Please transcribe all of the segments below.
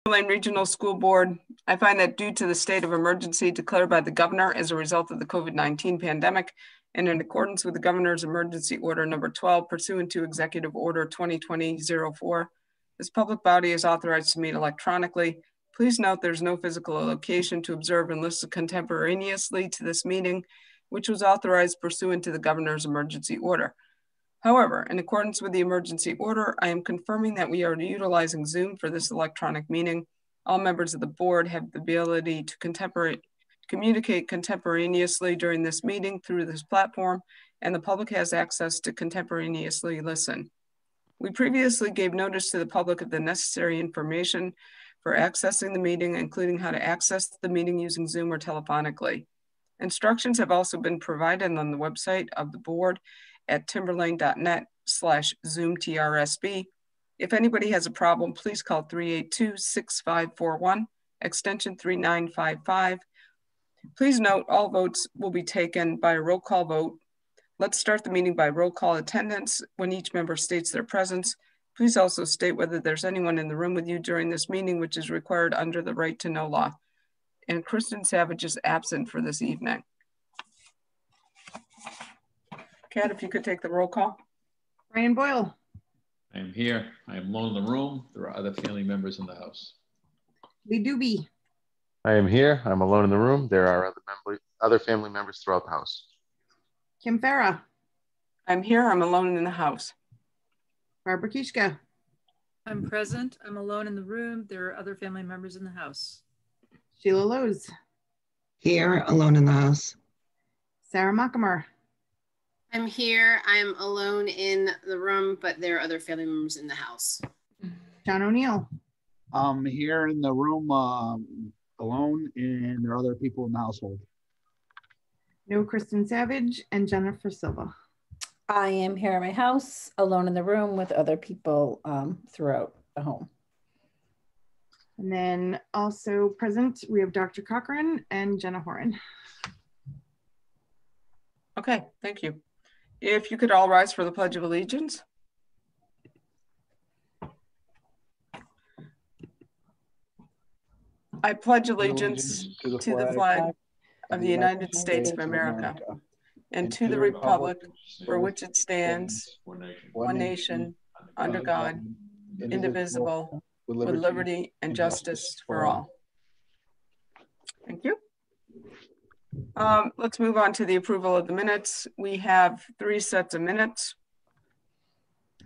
Lane Regional School Board, I find that due to the state of emergency declared by the governor as a result of the COVID-19 pandemic, and in accordance with the governor's emergency order number 12 pursuant to Executive Order 2020-04, this public body is authorized to meet electronically. Please note there's no physical location to observe and listen contemporaneously to this meeting, which was authorized pursuant to the governor's emergency order. However, in accordance with the emergency order, I am confirming that we are utilizing Zoom for this electronic meeting. All members of the board have the ability to communicate contemporaneously during this meeting through this platform, and the public has access to contemporaneously listen. We previously gave notice to the public of the necessary information for accessing the meeting, including how to access the meeting using Zoom or telephonically. Instructions have also been provided on the website of the board at timberlane.net/ZoomTRSB. If anybody has a problem, please call 382-6541, extension 3955. Please note all votes will be taken by a roll call vote. Let's start the meeting by roll call attendance when each member states their presence. Please also state whether there's anyone in the room with you during this meeting, which is required under the right to know law. And Kristen Savage is absent for this evening. Kat, if you could take the roll call. Brian Boyle. I am here. I am alone in the room. There are other family members in the house. Lee Doobie. I am here. I'm alone in the room. There are other family members throughout the house. Kim Farah. I'm here. I'm alone in the house. Barbara Kishka. I'm present. I'm alone in the room. There are other family members in the house. Sheila Lowe's. Here, alone in the house. Sarah Mockamer. I'm here. I'm alone in the room, but there are other family members in the house. John O'Neill. I'm here in the room alone, and there are other people in the household. No Kristen Savage and Jennifer Silva. I am here at my house, alone in the room with other people throughout the home. And then also present, we have Dr. Cochran and Jenna Horan. Okay, thank you. If you could all rise for the Pledge of Allegiance. I pledge allegiance to the flag of the United States of America and to the republic for which it stands, one nation, under God, indivisible, with liberty and justice for all. Thank you. Let's move on to the approval of the minutes. We have 3 sets of minutes.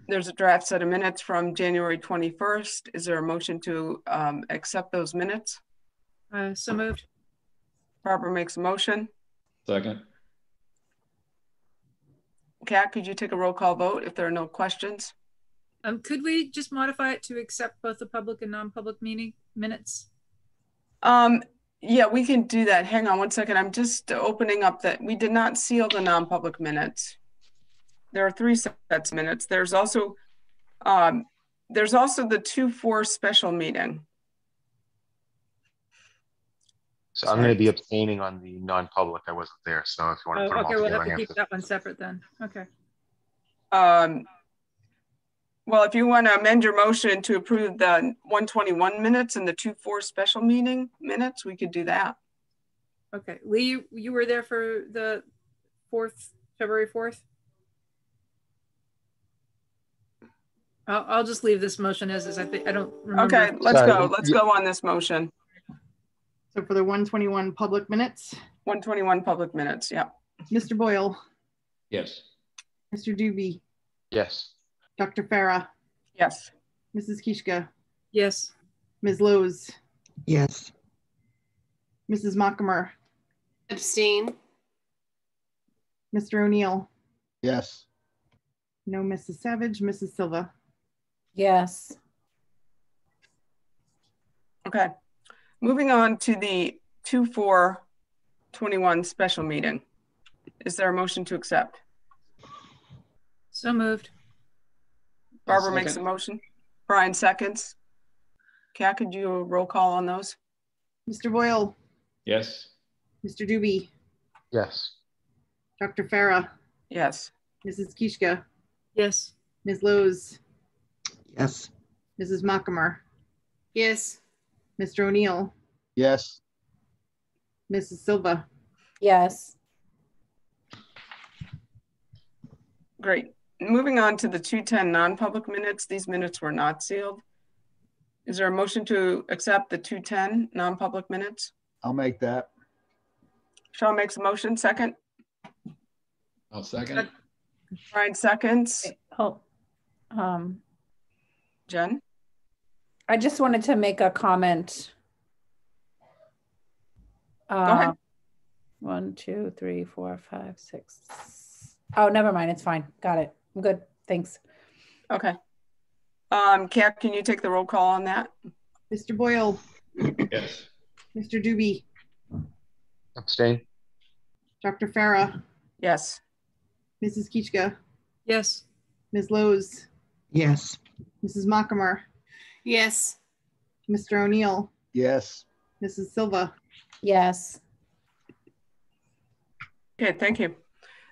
There's a draft set of minutes from January 21st. Is there a motion to accept those minutes? So moved. Barbara makes a motion. Second. Kat, could you take a roll call vote if there are no questions? Could we just modify it to accept both the public and non-public meeting minutes? Yeah, we can do that. Hang on one second. I'm just opening up that we did not seal the non-public minutes. There are 3 sets of minutes. There's also the 2-4 special meeting. So I'm going to be abstaining on the non-public. I wasn't there. So if you want to put them all we'll together, have to keep that one separate then. Okay. Well, if you want to amend your motion to approve the 121 minutes and the 2-4 special meeting minutes, we could do that. Okay. Lee, you were there for the February 4th? I'll just leave this motion as is. I don't remember. Okay, let's go. Let's go on this motion. So for the 121 public minutes. 121 public minutes, yeah. Mr. Boyle. Yes. Mr. Doobie. yes. Dr. Farah. Yes. Mrs. Kishka. Yes. Ms. Lowe's. Yes. Mrs. Mockamer. Abstain. Mr. O'Neill. Yes. No Mrs. Savage. Mrs. Silva. Yes. Okay. Moving on to the 2-4-21 special meeting. Is there a motion to accept? So moved. Barbara makes a motion. Brian seconds. Kat, could you roll call on those? Mr. Boyle. Yes. Mr. Doobie. Yes. Dr. Farah. Yes. Mrs. Kishka. Yes. Ms. Lowe's. Yes. Mrs. Mockamer. Yes. Mr. O'Neill, Yes. Mrs. Silva. Yes. Great. Moving on to the 210 non-public minutes. These minutes were not sealed. Is there a motion to accept the 210 non-public minutes? I'll make that. Sean makes a motion, second. I'll second. Brian seconds. Oh, Jen? I just wanted to make a comment. Go ahead. 1, 2, 3, 4, 5, 6. Oh, never mind. It's fine. Got it. I'm good. Thanks. Okay. Kat, can you take the roll call on that? Mr. Boyle, Yes. Mr. Doobie, Abstain? Dr. Farah, Yes. Mrs. Kichka, Yes. Ms. Lowe's, Yes. Mrs. Mockamer, Yes. Mr. O'Neill, Yes. Mrs. Silva. Yes. Okay, thank you.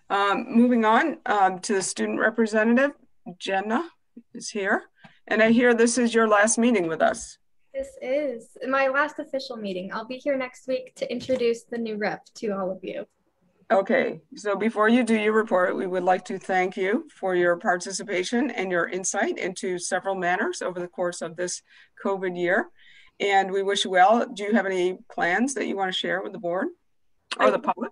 Moving on to the student representative, Jenna is here. And I hear this is your last meeting with us. This is my last official meeting. I'll be here next week to introduce the new rep to all of you. Okay, so before you do your report, we would like to thank you for your participation and your insight into several matters over the course of this COVID year. And we wish you well. Do you have any plans that you want to share with the board or the public?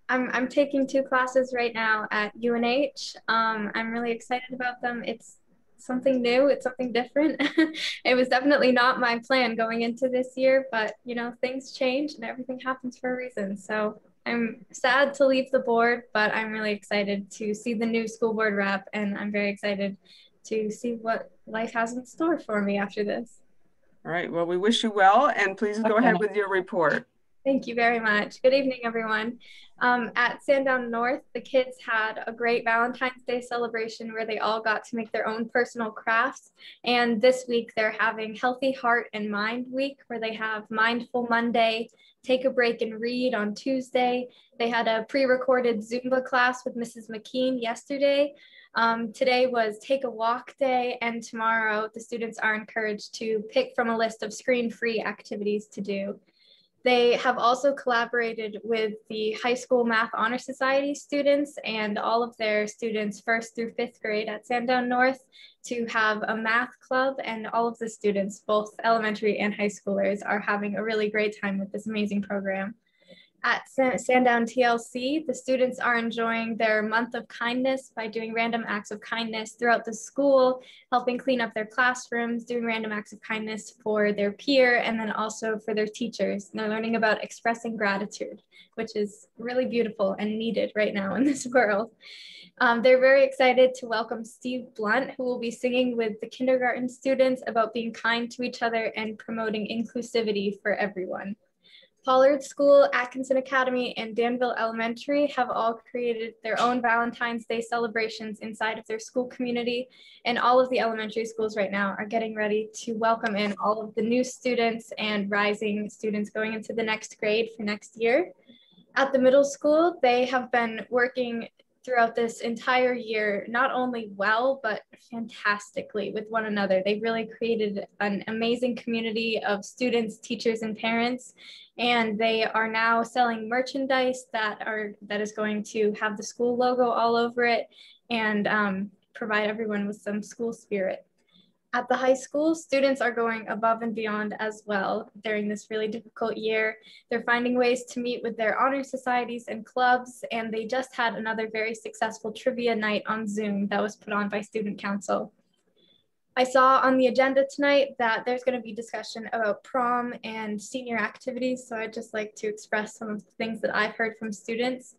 I'm taking 2 classes right now at UNH. I'm really excited about them. It's something new. It's something different. It was definitely not my plan going into this year, but you know, things change and everything happens for a reason. So I'm sad to leave the board, but I'm really excited to see the new school board rep, and I'm very excited to see what life has in store for me after this. All right, well, we wish you well, and please go ahead with your report. Thank you very much. Good evening, everyone. At Sandown North, the kids had a great Valentine's Day celebration where they all got to make their own personal crafts. And this week they're having Healthy Heart and Mind Week, where they have Mindful Monday, Take a Break and Read on Tuesday. They had a pre-recorded Zumba class with Mrs. McKean yesterday. Today was Take a Walk Day, and tomorrow the students are encouraged to pick from a list of screen-free activities to do. They have also collaborated with the High School Math Honor Society students and all of their students 1st through 5th grade at Sandown North to have a math club, and all of the students, both elementary and high schoolers, are having a really great time with this amazing program. At Sandown TLC, the students are enjoying their month of kindness by doing random acts of kindness throughout the school, helping clean up their classrooms, doing random acts of kindness for their peer, and then also for their teachers. And they're learning about expressing gratitude, which is really beautiful and needed right now in this world. They're very excited to welcome Steve Blunt, who will be singing with the kindergarten students about being kind to each other and promoting inclusivity for everyone. Pollard School, Atkinson Academy, and Danville Elementary have all created their own Valentine's Day celebrations inside of their school community, and all of the elementary schools right now are getting ready to welcome in all of the new students and rising students going into the next grade for next year. At the middle school, they have been working throughout this entire year, not only well, but fantastically with one another. They really created an amazing community of students, teachers, and parents. And they are now selling merchandise that is going to have the school logo all over it and provide everyone with some school spirit. At the high school, students are going above and beyond as well during this really difficult year. They're finding ways to meet with their honor societies and clubs, and they just had another very successful trivia night on Zoom that was put on by Student Council. I saw on the agenda tonight that there's going to be discussion about prom and senior activities, so I'd just like to express some of the things that I've heard from students.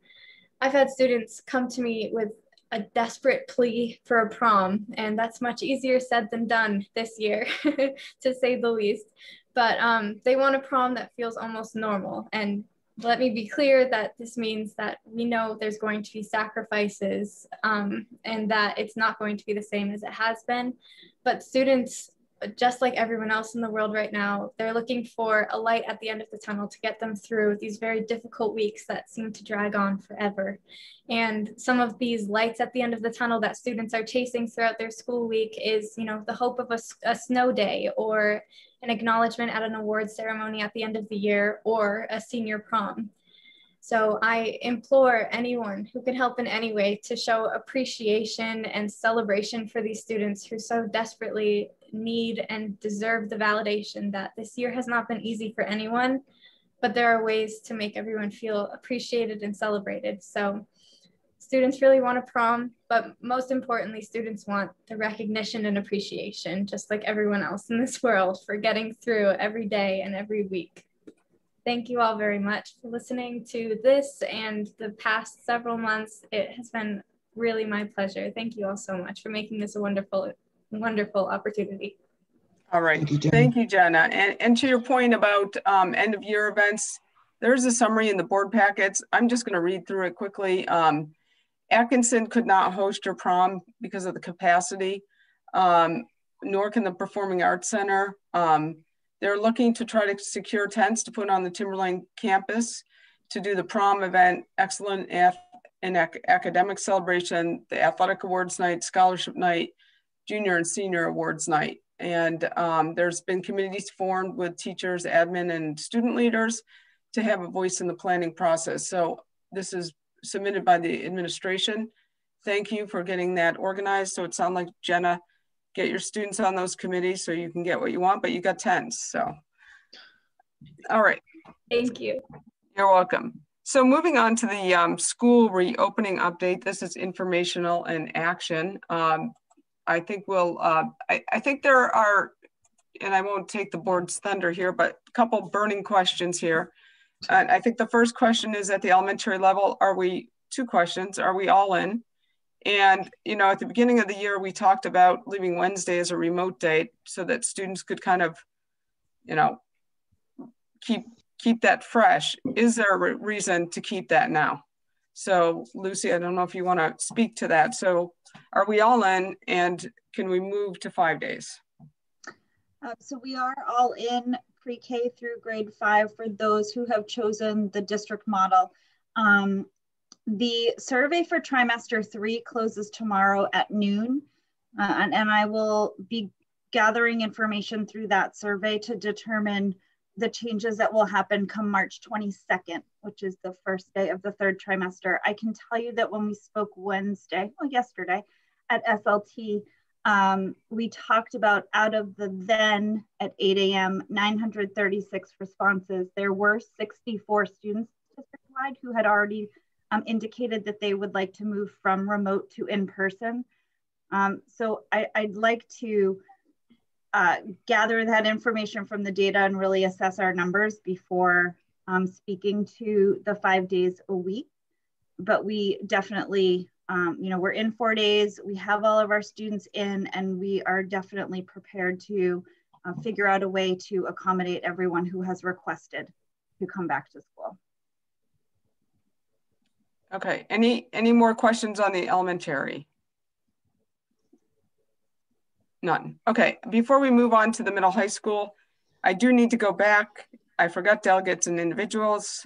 I've had students come to me with a desperate plea for a prom, and that's much easier said than done this year, to say the least. But they want a prom that feels almost normal. And let me be clear that this means that we know there's going to be sacrifices and that it's not going to be the same as it has been. But students just like everyone else in the world right now, they're looking for a light at the end of the tunnel to get them through these very difficult weeks that seem to drag on forever. And some of these lights at the end of the tunnel that students are chasing throughout their school week is, you know, the hope of a snow day, or an acknowledgement at an awards ceremony at the end of the year, or a senior prom. So I implore anyone who can help in any way to show appreciation and celebration for these students who so desperately need and deserve the validation that this year has not been easy for anyone, but there are ways to make everyone feel appreciated and celebrated. So students really want a prom, but most importantly, students want the recognition and appreciation, just like everyone else in this world, for getting through every day and every week. Thank you all very much for listening to this and the past several months. It has been really my pleasure. Thank you all so much for making this a wonderful, wonderful opportunity. All right. Thank you, Jenna. And to your point about end of year events, there's a summary in the board packets. I'm just going to read through it quickly. Atkinson could not host her prom because of the capacity, nor can the Performing Arts Center. They're looking to try to secure tents to put on the Timberline campus to do the prom event, excellent academic celebration, the athletic awards night, scholarship night, junior and senior awards night. And there's been committees formed with teachers, admin, and student leaders to have a voice in the planning process. So this is submitted by the administration. Thank you for getting that organized. So it sounds like, Jenna, get your students on those committees so you can get what you want, but you got tents, so. All right. Thank you. You're welcome. So moving on to the school reopening update, this is informational and action. I think we'll, I think there are, and I won't take the board's thunder here, but a couple burning questions here. And I think the first question is at the elementary level, two questions, are we all in? And, you know, at the beginning of the year, we talked about leaving Wednesday as a remote date so that students could kind of, you know, keep that fresh. Is there a reason to keep that now? So Lucy, I don't know if you want to speak to that. So are we all in, and can we move to 5 days? So we are all in pre-K through grade 5 for those who have chosen the district model. The survey for trimester 3 closes tomorrow at noon, and I will be gathering information through that survey to determine the changes that will happen come March 22nd, which is the first day of the 3rd trimester. I can tell you that when we spoke yesterday at SLT, we talked about out of the then at 8 a.m., 936 responses. There were 64 students district-wide who had already indicated that they would like to move from remote to in-person. So I'd like to gather that information from the data and really assess our numbers before speaking to the 5 days a week. But we definitely, you know, we're in 4 days, we have all of our students in, and we are definitely prepared to figure out a way to accommodate everyone who has requested to come back to school. Okay, any more questions on the elementary? None. Okay, before we move on to the middle high school, I do need to go back. I forgot delegates and individuals.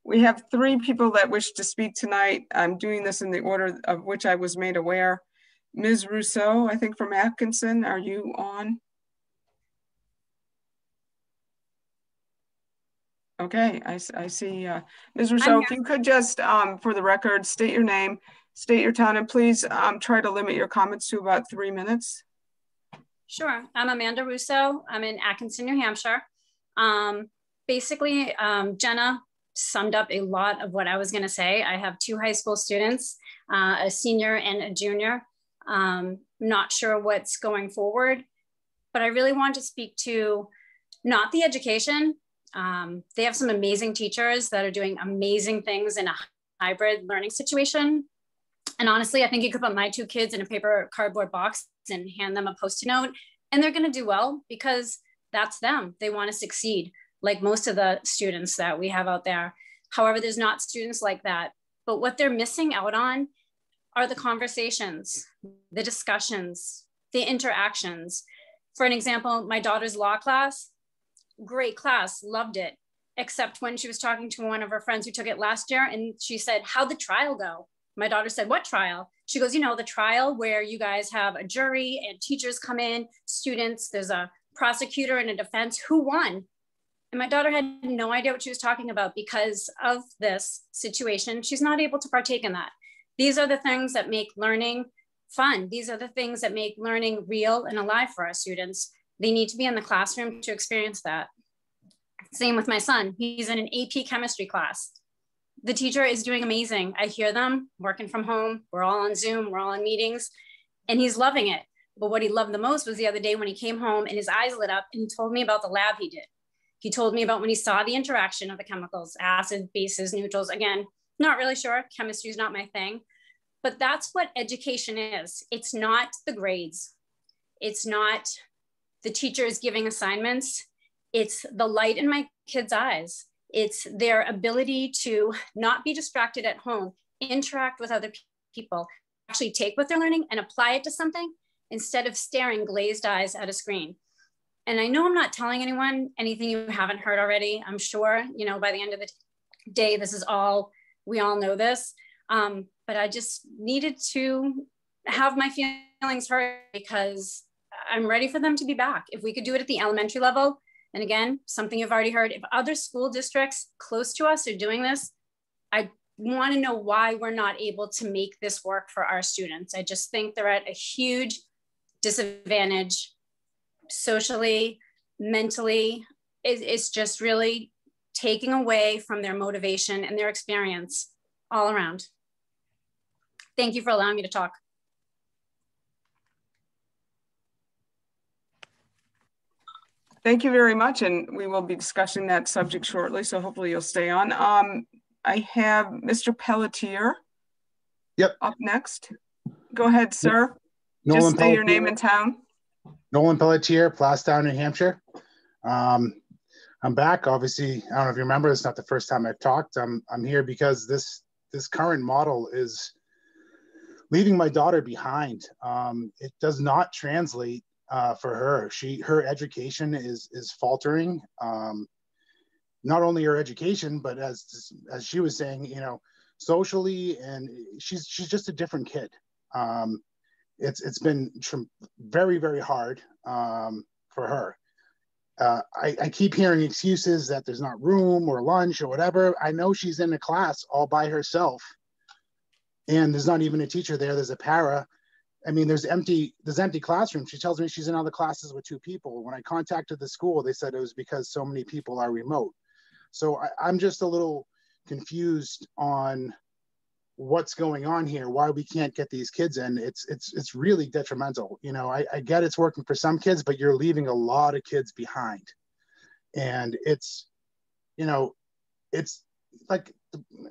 We have 3 people that wish to speak tonight. I'm doing this in the order of which I was made aware. Ms. Rousseau, I think from Atkinson, are you on? Okay, I see. Ms. Rousseau, if you could just, for the record, state your name, state your town, and please try to limit your comments to about 3 minutes. Sure, I'm Amanda Russo. I'm in Atkinson, New Hampshire. Basically, Jenna summed up a lot of what I was gonna say. I have 2 high school students, a senior and a junior. Not sure what's going forward, but I really want to speak to not the education. They have some amazing teachers that are doing amazing things in a hybrid learning situation. And honestly, I think you could put my 2 kids in a paper cardboard box and hand them a Post-it note, and they're gonna do well because that's them. They wanna succeed, like most of the students that we have out there. However, there's not students like that. But what they're missing out on are the conversations, the discussions, the interactions. For an example, my daughter's law class, great class, loved it. Except when she was talking to one of her friends who took it last year, and she said, how'd the trial go? My daughter said, what trial? She goes, you know, the trial where you guys have a jury and teachers come in, students, there's a prosecutor and a defense. Who won? And my daughter had no idea what she was talking about because of this situation. She's not able to partake in that. These are the things that make learning fun. These are the things that make learning real and alive for our students. They need to be in the classroom to experience that. Same with my son. He's in an AP chemistry class. The teacher is doing amazing. I hear them working from home. We're all on Zoom, we're all in meetings, and he's loving it. But what he loved the most was the other day when he came home and his eyes lit up and he told me about the lab he did. He told me about when he saw the interaction of the chemicals, acid, bases, neutrals. Again, not really sure. Chemistry is not my thing. But that's what education is. It's not the grades. It's not the teachers giving assignments. It's the light in my kids' eyes. It's their ability to not be distracted at home, interact with other people, actually take what they're learning and apply it to something instead of staring glazed eyes at a screen. And I know I'm not telling anyone anything you haven't heard already. I'm sure, you know, by the end of the day, this is all, we all know this. But I just needed to have my feelings heard because I'm ready for them to be back. If we could do it at the elementary level, and again, something you've already heard, if other school districts close to us are doing this, I want to know why we're not able to make this work for our students. I just think they're at a huge disadvantage socially, mentally. It's just really taking away from their motivation and their experience all around. Thank you for allowing me to talk. Thank you very much. And we will be discussing that subject shortly. So hopefully you'll stay on. I have Mr. Pelletier. Yep. Up next. Go ahead, sir. Nolan Just say your Pelletier. name and town. Nolan Pelletier, Plastown, New Hampshire. I'm back. Obviously, I don't know if you remember, it's not the first time I've talked. I'm here because this current model is leaving my daughter behind. It does not translate for her. Her education is faltering. Not only her education, but as she was saying, you know, socially, and she's just a different kid. It's been very, very hard for her. I keep hearing excuses that there's not room or lunch or whatever. I know she's in a class all by herself, and there's not even a teacher there. There's a para. I mean, there's empty classrooms. She tells me she's in other classes with 2 people. When I contacted the school, they said it was because so many people are remote. So I'm just a little confused on what's going on here, why we can't get these kids in. It's really detrimental. You know, I get it's working for some kids, but you're leaving a lot of kids behind. And it's, you know, it's like,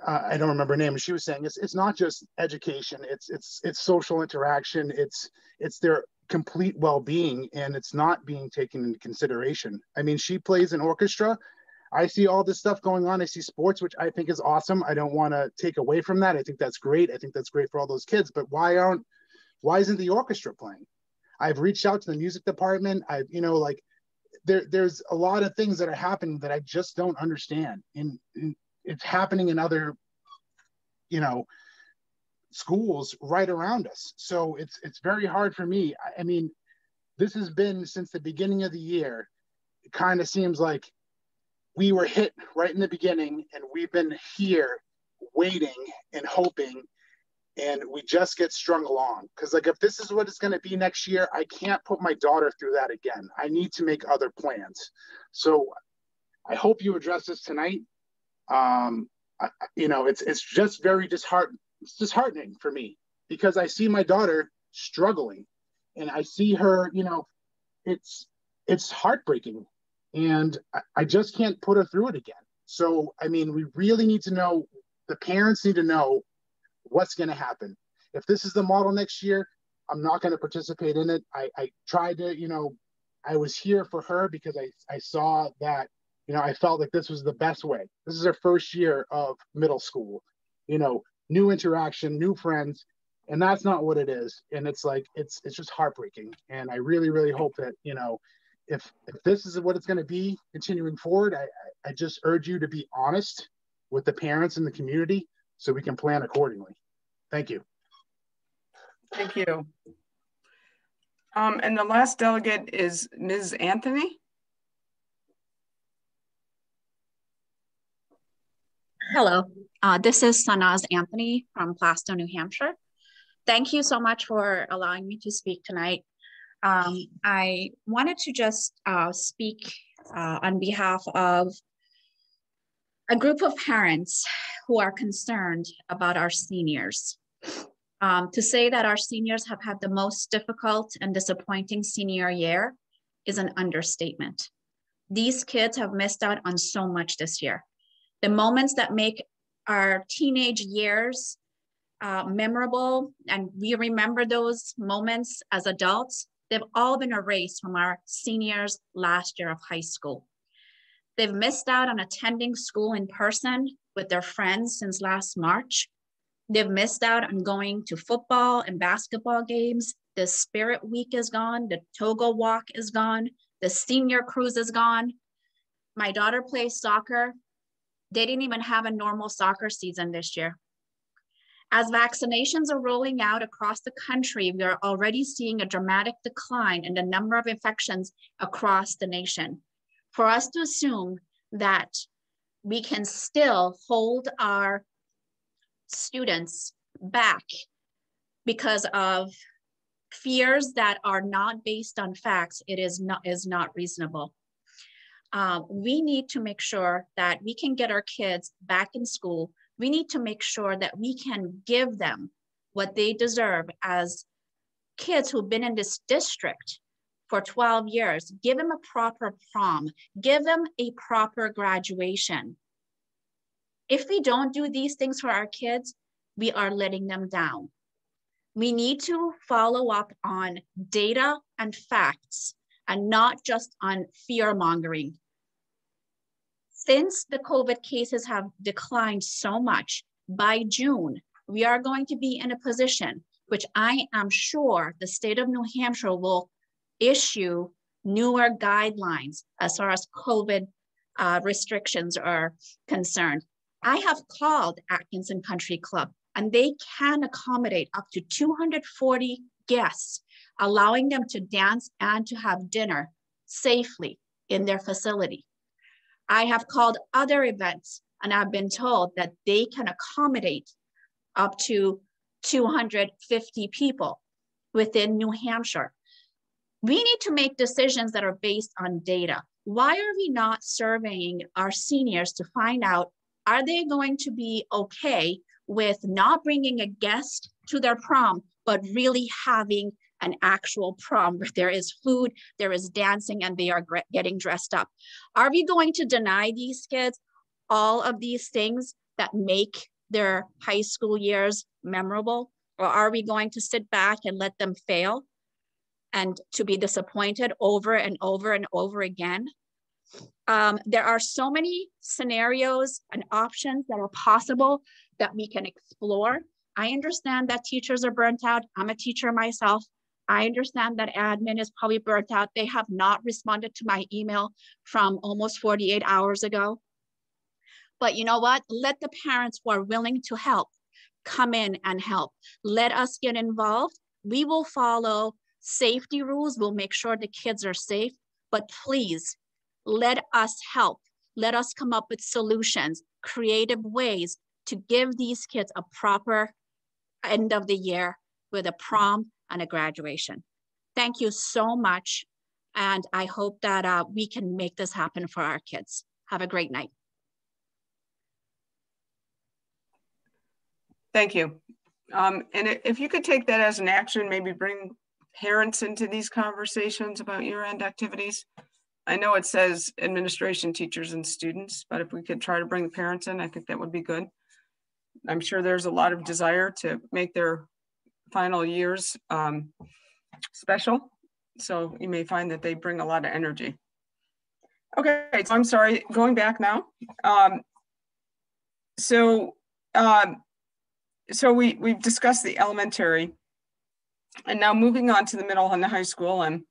I don't remember her name, but she was saying it's not just education, it's social interaction, it's their complete well-being, and it's not being taken into consideration. I mean, she plays an orchestra. I see all this stuff going on. I see sports, which I think is awesome. I don't want to take away from that. I think that's great. I think that's great for all those kids. But why isn't the orchestra playing? I've reached out to the music department. You know, like there's a lot of things that are happening that I just don't understand. And it's happening in other, you know, schools right around us. So it's very hard for me. I mean, this has been since the beginning of the year. It kind of seems like we were hit right in the beginning, and we've been here waiting and hoping, and we just get strung along. Because like, if this is what it's going to be next year, I can't put my daughter through that again. I need to make other plans. So I hope you address this tonight. You know, it's just very disheartening for me, because I see my daughter struggling, and I see her, you know, it's heartbreaking. And I just can't put her through it again. So, I mean, we really need to know, the parents need to know what's going to happen. If this is the model next year, I'm not going to participate in it. I tried to, you know, I was here for her because I saw that, you know, I felt like this was the best way. This is her first year of middle school, you know, new interaction, new friends. And that's not what it is. And it's like, it's just heartbreaking. And I really, really hope that, you know, if this is what it's going to be continuing forward, I just urge you to be honest with the parents and the community so we can plan accordingly. Thank you. Thank you. And the last delegate is Ms. Anthony. Hello, this is Sanaz Anthony from Plastow, New Hampshire. Thank you so much for allowing me to speak tonight. I wanted to just speak on behalf of a group of parents who are concerned about our seniors. To say that our seniors have had the most difficult and disappointing senior year is an understatement. These kids have missed out on so much this year. The moments that make our teenage years memorable, and we remember those moments as adults, they've all been erased from our seniors' last year of high school. They've missed out on attending school in person with their friends since last March. They've missed out on going to football and basketball games. The Spirit Week is gone. The Togo Walk is gone. The senior cruise is gone. My daughter plays soccer. They didn't even have a normal soccer season this year. As vaccinations are rolling out across the country, we are already seeing a dramatic decline in the number of infections across the nation. For us to assume that we can still hold our students back because of fears that are not based on facts, it is not reasonable. We need to make sure that we can get our kids back in school. We need to make sure that we can give them what they deserve as kids who've been in this district for 12 years. Give them a proper prom, give them a proper graduation. If we don't do these things for our kids, we are letting them down. We need to follow up on data and facts and not just on fear mongering. Since the COVID cases have declined so much, by June, we are going to be in a position which I am sure the state of New Hampshire will issue newer guidelines as far as COVID restrictions are concerned. I have called Atkinson Country Club and they can accommodate up to 240 guests, allowing them to dance and to have dinner safely in their facility. I have called other events and I've been told that they can accommodate up to 250 people within New Hampshire. We need to make decisions that are based on data. Why are we not surveying our seniors to find out, are they going to be okay with not bringing a guest to their prom, but really having an actual prom where there is food, there is dancing, and they are getting dressed up? Are we going to deny these kids all of these things that make their high school years memorable? Or are we going to sit back and let them fail and to be disappointed over and over and over again? There are so many scenarios and options that are possible that we can explore. I understand that teachers are burnt out. I'm a teacher myself. I understand that admin is probably burnt out. They have not responded to my email from almost 48 hours ago. But you know what? Let the parents who are willing to help come in and help. Let us get involved. We will follow safety rules. We'll make sure the kids are safe, but please let us help. Let us come up with solutions, creative ways to give these kids a proper end of the year with a prom and a graduation. Thank you so much. And I hope that we can make this happen for our kids. Have a great night. Thank you. And if you could take that as an action, maybe bring parents into these conversations about year-end activities. I know it says administration, teachers, and students, but if we could try to bring the parents in, I think that would be good. I'm sure there's a lot of desire to make their final years special. So you may find that they bring a lot of energy. Okay, so I'm sorry, going back now. so we've discussed the elementary, and now moving on to the middle and the high school. And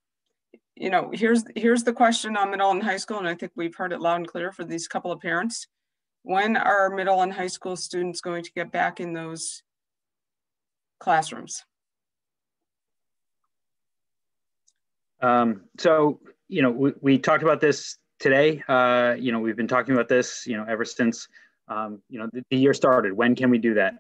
you know, here's the question on middle and high school, and I think we've heard it loud and clear for these couple of parents. When are middle and high school students going to get back in those classrooms? So, you know, we talked about this today. You know, we've been talking about this, you know, ever since, you know, the year started. When can we do that?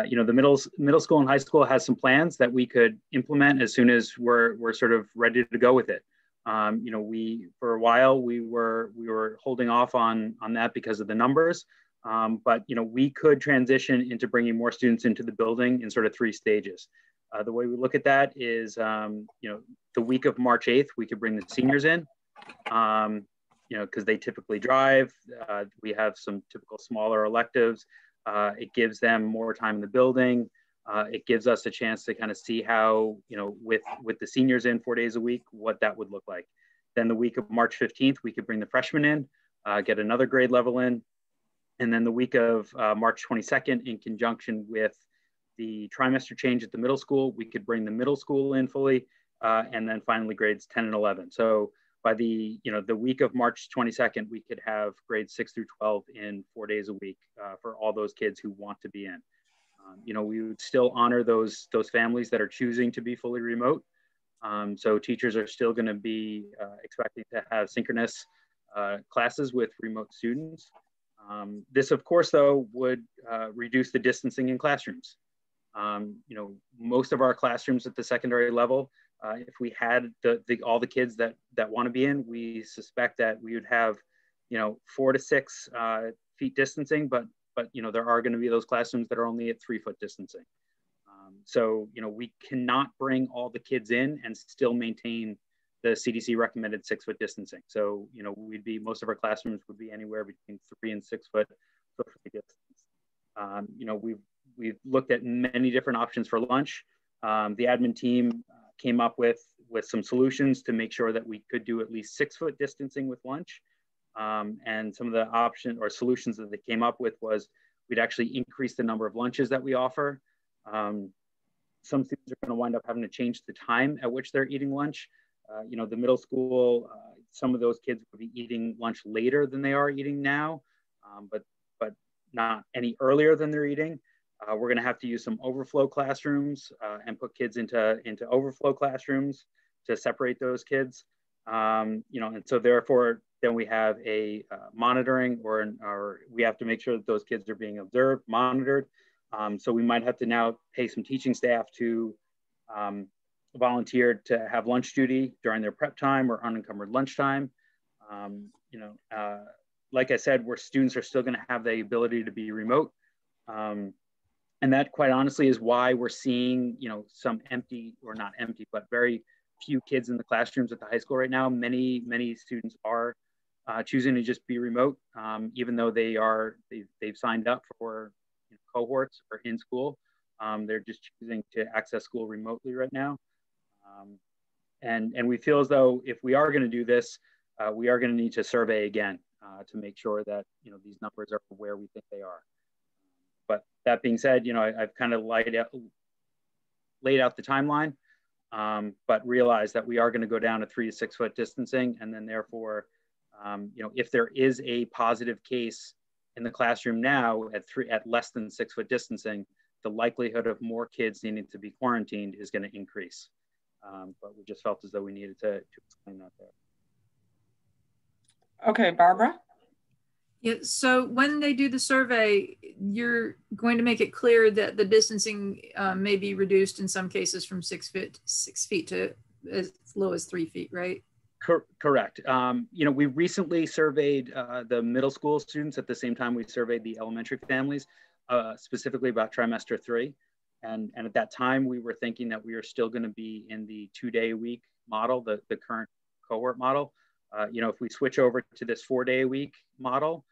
You know, the middle school and high school has some plans that we could implement as soon as we're sort of ready to go with it. You know, for a while we were holding off on that because of the numbers. But you know, we could transition into bringing more students into the building in sort of 3 stages. The way we look at that is, you know, the week of March 8th, we could bring the seniors in, you know, because they typically drive. We have some typical smaller electives. It gives them more time in the building. It gives us a chance to kind of see how, you know, with the seniors in 4 days a week, what that would look like. Then the week of March 15th, we could bring the freshmen in, get another grade level in. And then the week of March 22nd, in conjunction with the trimester change at the middle school, we could bring the middle school in fully, and then finally grades 10 and 11. So by the week of March 22nd, we could have grades 6 through 12 in 4 days a week for all those kids who want to be in. You know, we would still honor those families that are choosing to be fully remote. So teachers are still going to be expecting to have synchronous classes with remote students. This, of course, though, would reduce the distancing in classrooms. You know, most of our classrooms at the secondary level, if we had all the kids that want to be in, we suspect that we would have, you know, 4 to 6 feet distancing, but you know, there are going to be those classrooms that are only at 3 foot distancing. So, you know, we cannot bring all the kids in and still maintain the CDC recommended 6 foot distancing. So, you know, most of our classrooms would be anywhere between 3 and 6 foot socially distance. You know, we've looked at many different options for lunch. The admin team came up with some solutions to make sure that we could do at least 6 foot distancing with lunch. And some of the options or solutions that they came up with was we'd actually increase the number of lunches that we offer. Some students are going to wind up having to change the time at which they're eating lunch. You know, the middle school, some of those kids would be eating lunch later than they are eating now, but not any earlier than they're eating. We're going to have to use some overflow classrooms and put kids into overflow classrooms to separate those kids. You know, and so therefore, then we have a monitoring or we have to make sure that those kids are being observed, monitored. So we might have to now pay some teaching staff to volunteer to have lunch duty during their prep time or unencumbered lunchtime. You know, like I said, where students are still going to have the ability to be remote. And that, quite honestly, is why we're seeing, you know, some empty, or not empty, but very few kids in the classrooms at the high school right now. Many students are choosing to just be remote, even though they've signed up for cohorts or in school. They're just choosing to access school remotely right now. And we feel as though if we are going to do this, we are going to need to survey again to make sure that, you know, these numbers are where we think they are. But that being said, you know, I've kind of laid out the timeline, but realize that we are going to go down to 3 to 6 foot distancing, and then therefore, you know, if there is a positive case in the classroom now at less than 6 foot distancing, the likelihood of more kids needing to be quarantined is going to increase. But we just felt as though we needed to explain that there. Okay, Barbara. Yeah, so when they do the survey, you're going to make it clear that the distancing may be reduced in some cases from 6 feet to as low as 3 feet, right? Correct. You know, we recently surveyed the middle school students at the same time we surveyed the elementary families, specifically about trimester 3. And at that time, we were thinking that we are still going to be in the 2-day-a-week model, the current cohort model. You know, if we switch over to this 4-day-a-week model,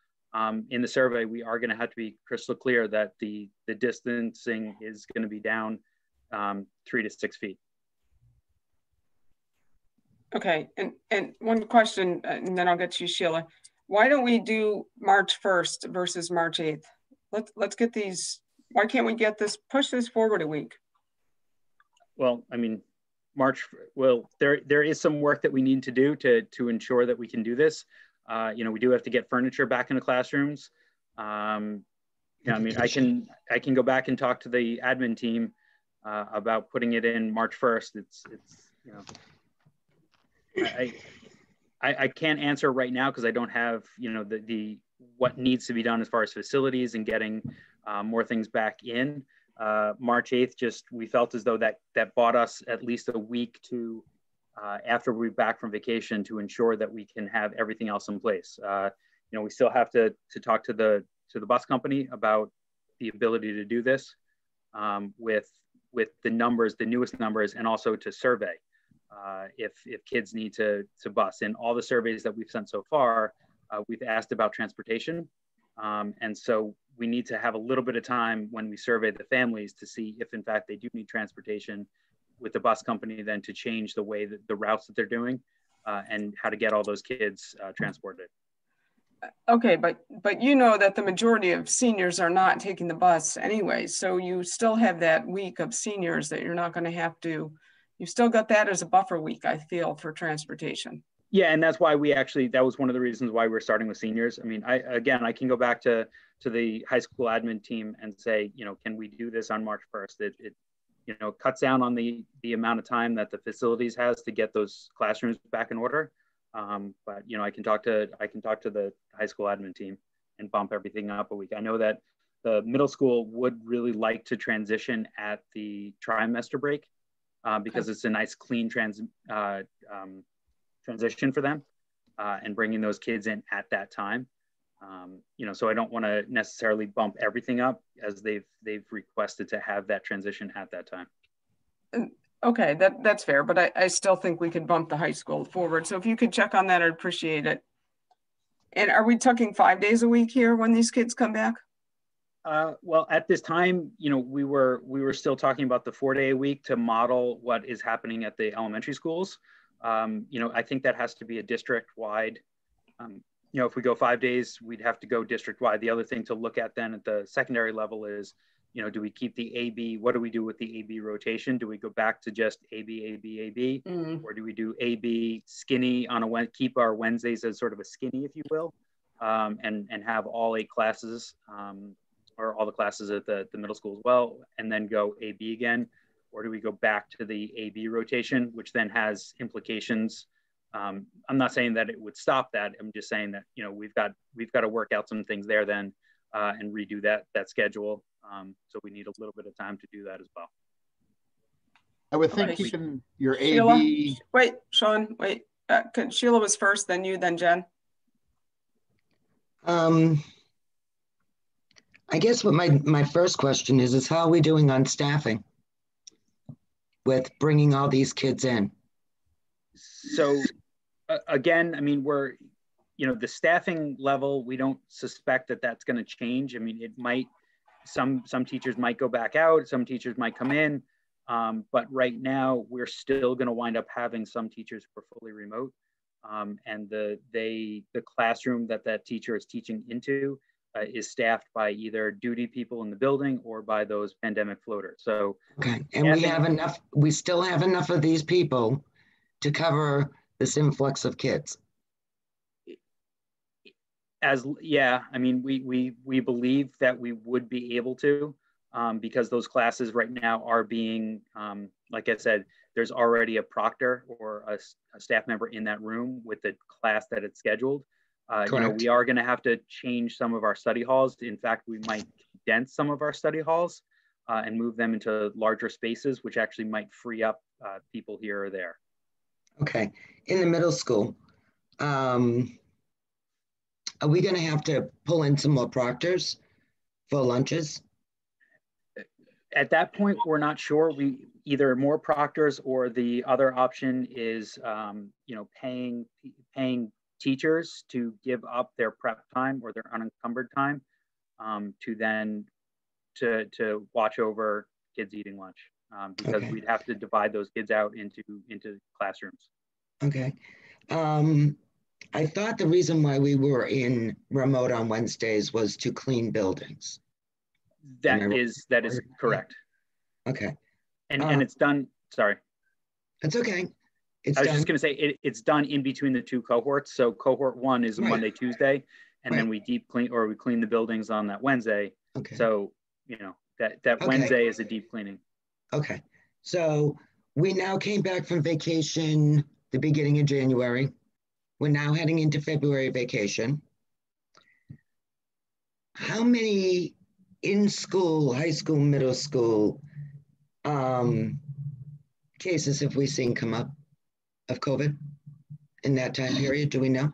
in the survey, we are going to have to be crystal clear that the distancing is going to be down 3 to 6 feet. Okay, and one question, and then I'll get to you, Sheila. Why don't we do March 1st versus March 8th? Let's get these Why can't we push this forward a week? Well, I mean, there is some work that we need to do to ensure that we can do this. We do have to get furniture back into classrooms. I mean, I can go back and talk to the admin team about putting it in March 1st. I can't answer right now because I don't have, the what needs to be done as far as facilities and getting more things back in. March 8th, we felt as though that bought us at least a week to after we're back from vacation to ensure that we can have everything else in place. We still have to talk to the bus company about the ability to do this with the numbers, the newest numbers, and also to survey if kids need to bus. In all the surveys that we've sent so far, we've asked about transportation. And so we need to have a little bit of time when we survey the families to see if in fact they do need transportation with the bus company, then to change the way that the routes that they're doing and how to get all those kids transported. Okay, but you know that the majority of seniors are not taking the bus anyway. So you still have that week of seniors that you're not going to have to, you still got that as a buffer week, I feel, for transportation. Yeah, and that's why that was one of the reasons why we're starting with seniors. I mean, I can go back to the high school admin team and say, can we do this on March 1st? It cuts down on the amount of time that the facilities has to get those classrooms back in order. But I can talk to the high school admin team and bump everything up a week. I know that the middle school would really like to transition at the trimester break because it's a nice clean transition for them and bringing those kids in at that time. So I don't want to necessarily bump everything up as they've requested to have that transition at that time. Okay, that's fair, but I still think we could bump the high school forward. So if you could check on that, I'd appreciate it. And are we talking 5 days a week here when these kids come back? Well, at this time, we were still talking about the 4-day a week to model what is happening at the elementary schools. I think that has to be a district-wide. If we go 5 days, we'd have to go district-wide. The other thing to look at then at the secondary level is, do we keep the AB? What do we do with the AB rotation? Do we go back to just AB, AB, AB? Or do we do AB skinny on keep our Wednesdays as sort of a skinny, if you will, and have all 8 classes or all the classes at the middle school as well, and then go AB again? Or do we go back to the AB rotation, which then has implications? I'm not saying that it would stop that. I'm just saying that, we've got to work out some things there then and redo that schedule. So we need a little bit of time to do that as well. I would think keeping your Sheila, AB. wait, Sean, wait. Sheila was first, then you, then Jen. I guess what my first question is how are we doing on staffing with bringing all these kids in? So again, I mean, we're, the staffing level, we don't suspect that that's going to change. I mean, it might, some teachers might go back out, some teachers might come in, but right now we're still going to wind up having some teachers who are fully remote. And the classroom that teacher is teaching into is staffed by either duty people in the building or by those pandemic floaters. So okay, and we still have enough of these people to cover this influx of kids. Yeah, I mean, we believe that we would be able to, because those classes right now are being, like I said, there's already a proctor or a staff member in that room with the class that it's scheduled. We are going to have to change some of our study halls. In fact, we might condense some of our study halls and move them into larger spaces, which actually might free up people here or there. Okay, in the middle school, are we going to have to pull in some more proctors for lunches? At that point, we're not sure. We either more proctors or the other option is, paying teachers to give up their prep time or their unencumbered time to watch over kids eating lunch, because we'd have to divide those kids out into classrooms. Okay. I thought the reason why we were in remote on Wednesdays was to clean buildings. That is correct. Okay. And it's done, sorry. That's okay. I was just going to say it's done in between the two cohorts. So cohort 1 is Monday, Tuesday, and then we deep clean, or we clean the buildings on that Wednesday. Okay. So, you know, that Wednesday is a deep cleaning. Okay. So we now came back from vacation the beginning of January. We're now heading into February vacation. How many in school, high school, middle school cases have we seen come up of COVID in that time period? Do we know?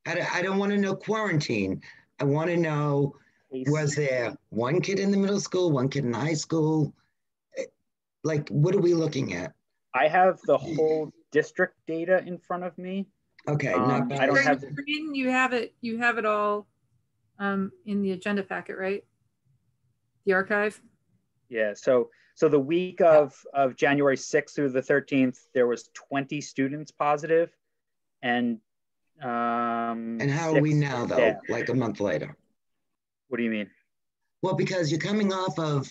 I don't want to know quarantine. I want to know, was there one kid in the middle school, one kid in the high school? Like, what are we looking at? I have the whole district data in front of me. Okay, I don't have. You have it all in the agenda packet, right? The archive. Yeah. So the week of January 6th through the 13th, there was 20 students positive, and how are we now though? Staff. Like a month later? What do you mean? Well, because you're coming off of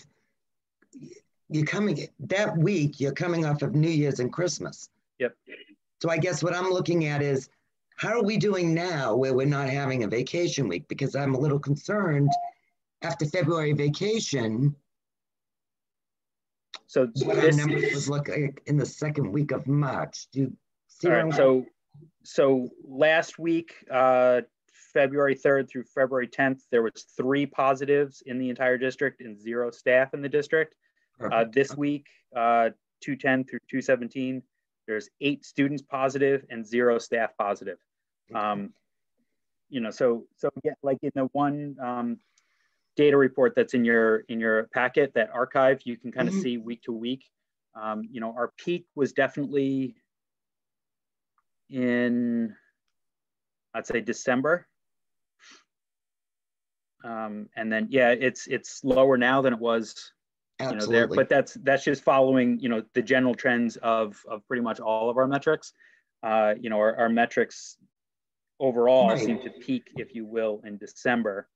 New Year's and Christmas. Yep. So I guess what I'm looking at is, how are we doing now where we're not having a vacation week? Because I'm a little concerned after February vacation. So what our numbers would look like in the second week of March. Do you see what I'm saying? So last week, February 3rd through February 10th, there was 3 positives in the entire district and 0 staff in the district. This week, 210 through 217, there's 8 students positive and 0 staff positive. You know, so yeah, like in the one data report that's in your packet, that archive, you can kind of see week to week. You know, our peak was definitely in, I'd say, December. And then, yeah, it's lower now than it was, you know, there, but that's just following, you know, the general trends of pretty much all of our metrics. You know, our metrics overall seem to peak, if you will, in December,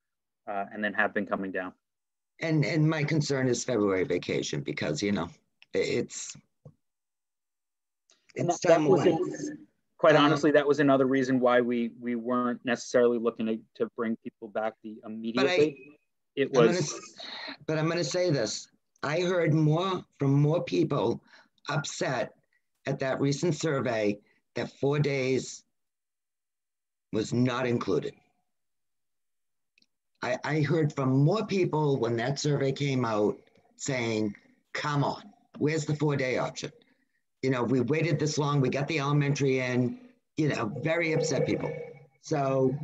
and then have been coming down. And my concern is February vacation, because, you know, it's time away. Quite honestly, that was another reason why we weren't necessarily looking to bring people back immediately. But I'm going to say this. I heard from more people upset at that recent survey that 4 days was not included. I heard from more people when that survey came out saying, come on, where's the 4-day option? You know, we waited this long, we got the elementary in, you know, very upset people. So,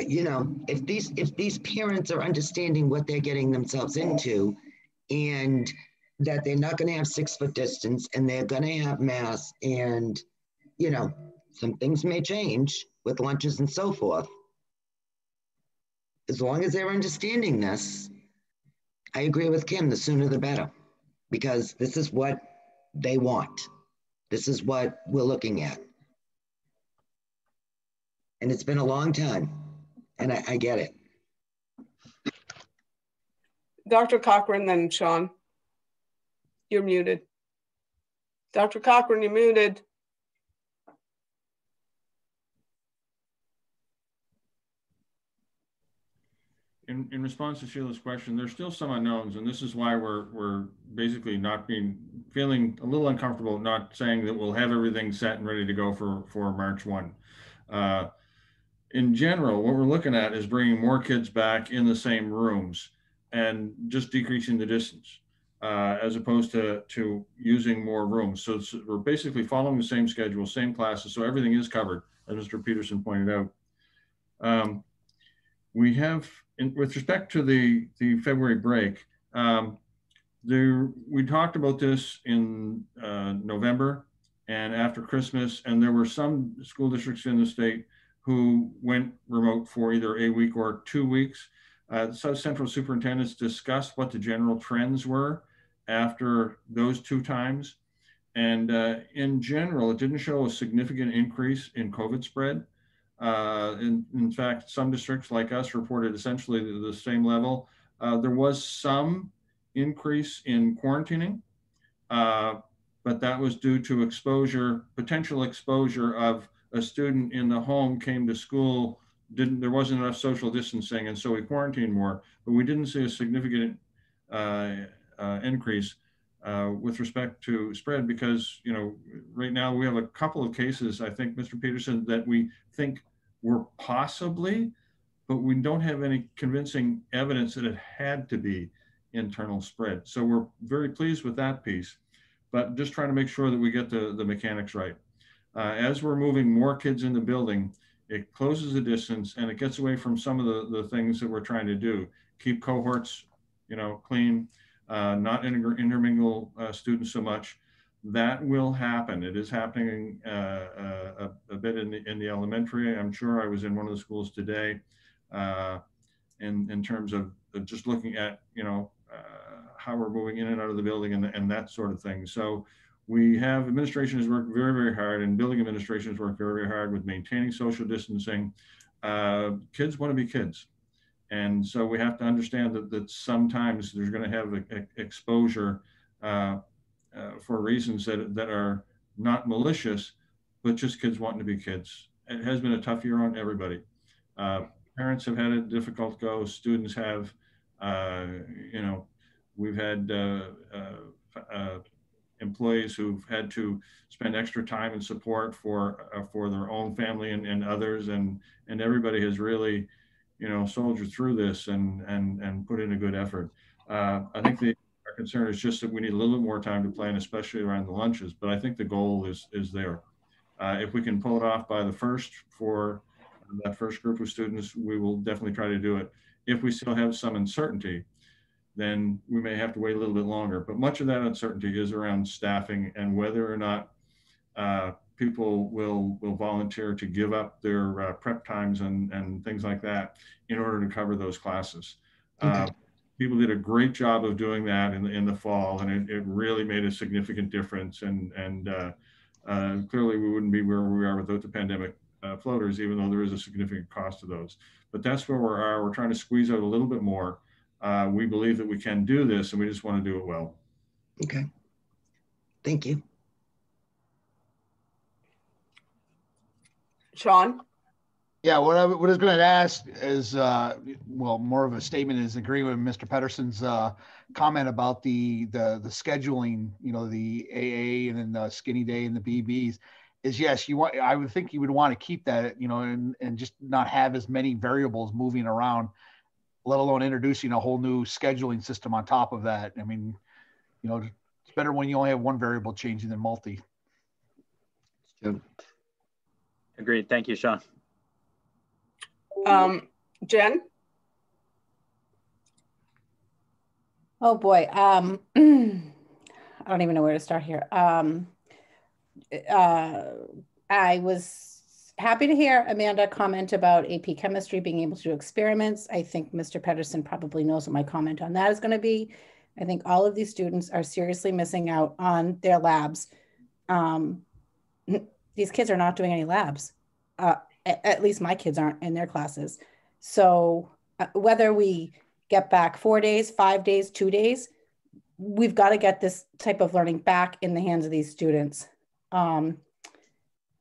you know, if these parents are understanding what they're getting themselves into, and that they're not going to have 6-foot distance, and they're going to have masks, and, you know, some things may change with lunches and so forth. As long as they're understanding this, I agree with Kim, the sooner the better, because this is what they want. This is what we're looking at. And it's been a long time, and I get it. Dr. Cochran, then Sean. You're muted. Dr. Cochran, you're muted. In response to Sheila's question, there's still some unknowns, and this is why we're basically feeling a little uncomfortable not saying that we'll have everything set and ready to go for March 1. In general, what we're looking at is bringing more kids back in the same rooms and just decreasing the distance, as opposed to using more rooms. So we're basically following the same schedule, same classes, so everything is covered, as Mr. Peterson pointed out. We have, with respect to the February break, we talked about this in November and after Christmas, and there were some school districts in the state who went remote for either a week or 2 weeks. South Central superintendents discussed what the general trends were after those 2 times. And in general, it didn't show a significant increase in COVID spread. In fact, some districts like us reported essentially the same level. There was some increase in quarantining, but that was due to exposure, potential exposure of a student in the home came to school, there wasn't enough social distancing, and so we quarantined more, but we didn't see a significant increase with respect to spread because, you know, right now we have a couple of cases, I think, Mr. Peterson, that we think were possibly, but we don't have any convincing evidence that it had to be internal spread. So we're very pleased with that piece, but just trying to make sure that we get the mechanics right. As we're moving more kids in the building, it closes the distance and it gets away from some of the things that we're trying to do. Keep cohorts, you know, clean, not intermingle students so much. That will happen. It is happening a bit in the elementary. I'm sure I was in one of the schools today in terms of just looking at, you know, how we're moving in and out of the building and that sort of thing. So we have, administration has worked very, very hard, and building administration has worked very, very hard with maintaining social distancing. Kids want to be kids. And so we have to understand that sometimes there's going to have exposure for reasons that are not malicious, but just kids wanting to be kids. It has been a tough year on everybody. Parents have had a difficult go. Students have, you know, we've had employees who've had to spend extra time and support for their own family and others, and everybody has really, you know, soldiered through this and put in a good effort. I think our concern is just that we need a little bit more time to plan, especially around the lunches. But I think the goal is there. If we can pull it off by the first for that first group of students, we will definitely try to do it. If we still have some uncertainty, then we may have to wait a little bit longer. But much of that uncertainty is around staffing and whether or not people will volunteer to give up their prep times and things like that in order to cover those classes. Okay. People did a great job of doing that in the fall, and it really made a significant difference. And clearly we wouldn't be where we are without the pandemic floaters, even though there is a significant cost to those. But that's where we are. We're trying to squeeze out a little bit more. We believe that we can do this, and we just want to do it well. Okay. Thank you. Sean? Yeah, what I was going to ask is, well, more of a statement is agreeing with Mr. Pedersen's comment about the scheduling, you know, the AA and then the skinny day and the BBs. Is yes, I would think you would want to keep that, you know, and just not have as many variables moving around, let alone introducing a whole new scheduling system on top of that. I mean, you know, it's better when you only have one variable changing than multi. Sure. Agreed. Thank you, Sean. Jen? Oh boy. I don't even know where to start here. I was happy to hear Amanda comment about AP chemistry being able to do experiments. I think Mr. Pedersen probably knows what my comment on that is going to be. I think all of these students are seriously missing out on their labs. These kids are not doing any labs. At least my kids aren't in their classes. So whether we get back 4 days, 5 days, 2 days, we've got to get this type of learning back in the hands of these students.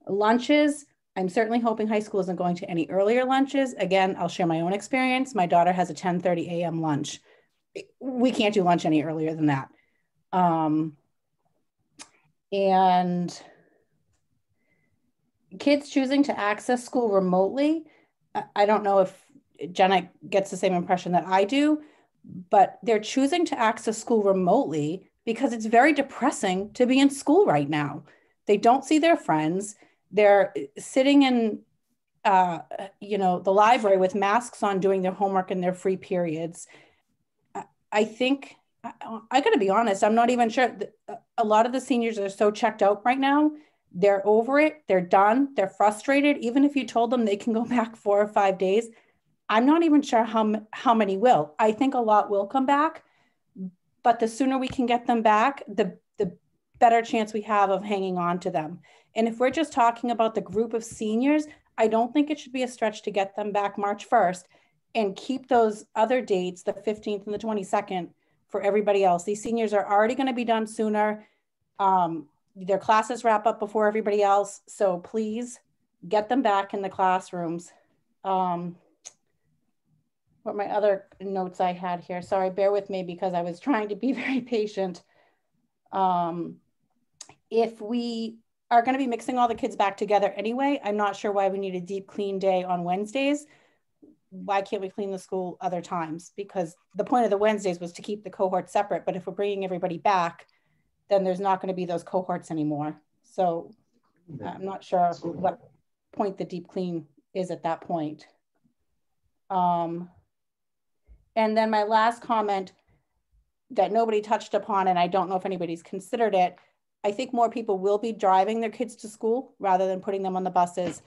Lunches, I'm certainly hoping high school isn't going to any earlier lunches. Again, I'll share my own experience. My daughter has a 10:30 a.m. lunch. We can't do lunch any earlier than that. And kids choosing to access school remotely, I don't know if Jenna gets the same impression that I do, but they're choosing to access school remotely because it's very depressing to be in school right now. They don't see their friends. They're sitting in, you know, the library with masks on doing their homework in their free periods. I think, I gotta be honest, I'm not even sure. A lot of the seniors are so checked out right now. They're over it, they're done, they're frustrated. Even if you told them they can go back 4 or 5 days, I'm not even sure how many will. I think a lot will come back, but the sooner we can get them back, the better chance we have of hanging on to them. And if we're just talking about the group of seniors, I don't think it should be a stretch to get them back March 1st and keep those other dates, the 15th and the 22nd, for everybody else. These seniors are already going to be done sooner. Their classes wrap up before everybody else. So please get them back in the classrooms. What my other notes I had here, sorry, bear with me because I was trying to be very patient. If we are going to be mixing all the kids back together anyway, I'm not sure why we need a deep clean day on Wednesdays. Why can't we clean the school other times? Because the point of the Wednesdays was to keep the cohorts separate, but if we're bringing everybody back, then there's not going to be those cohorts anymore. So I'm not sure what point the deep clean is at that point. And then my last comment that nobody touched upon, and I don't know if anybody's considered it, I think more people will be driving their kids to school rather than putting them on the buses.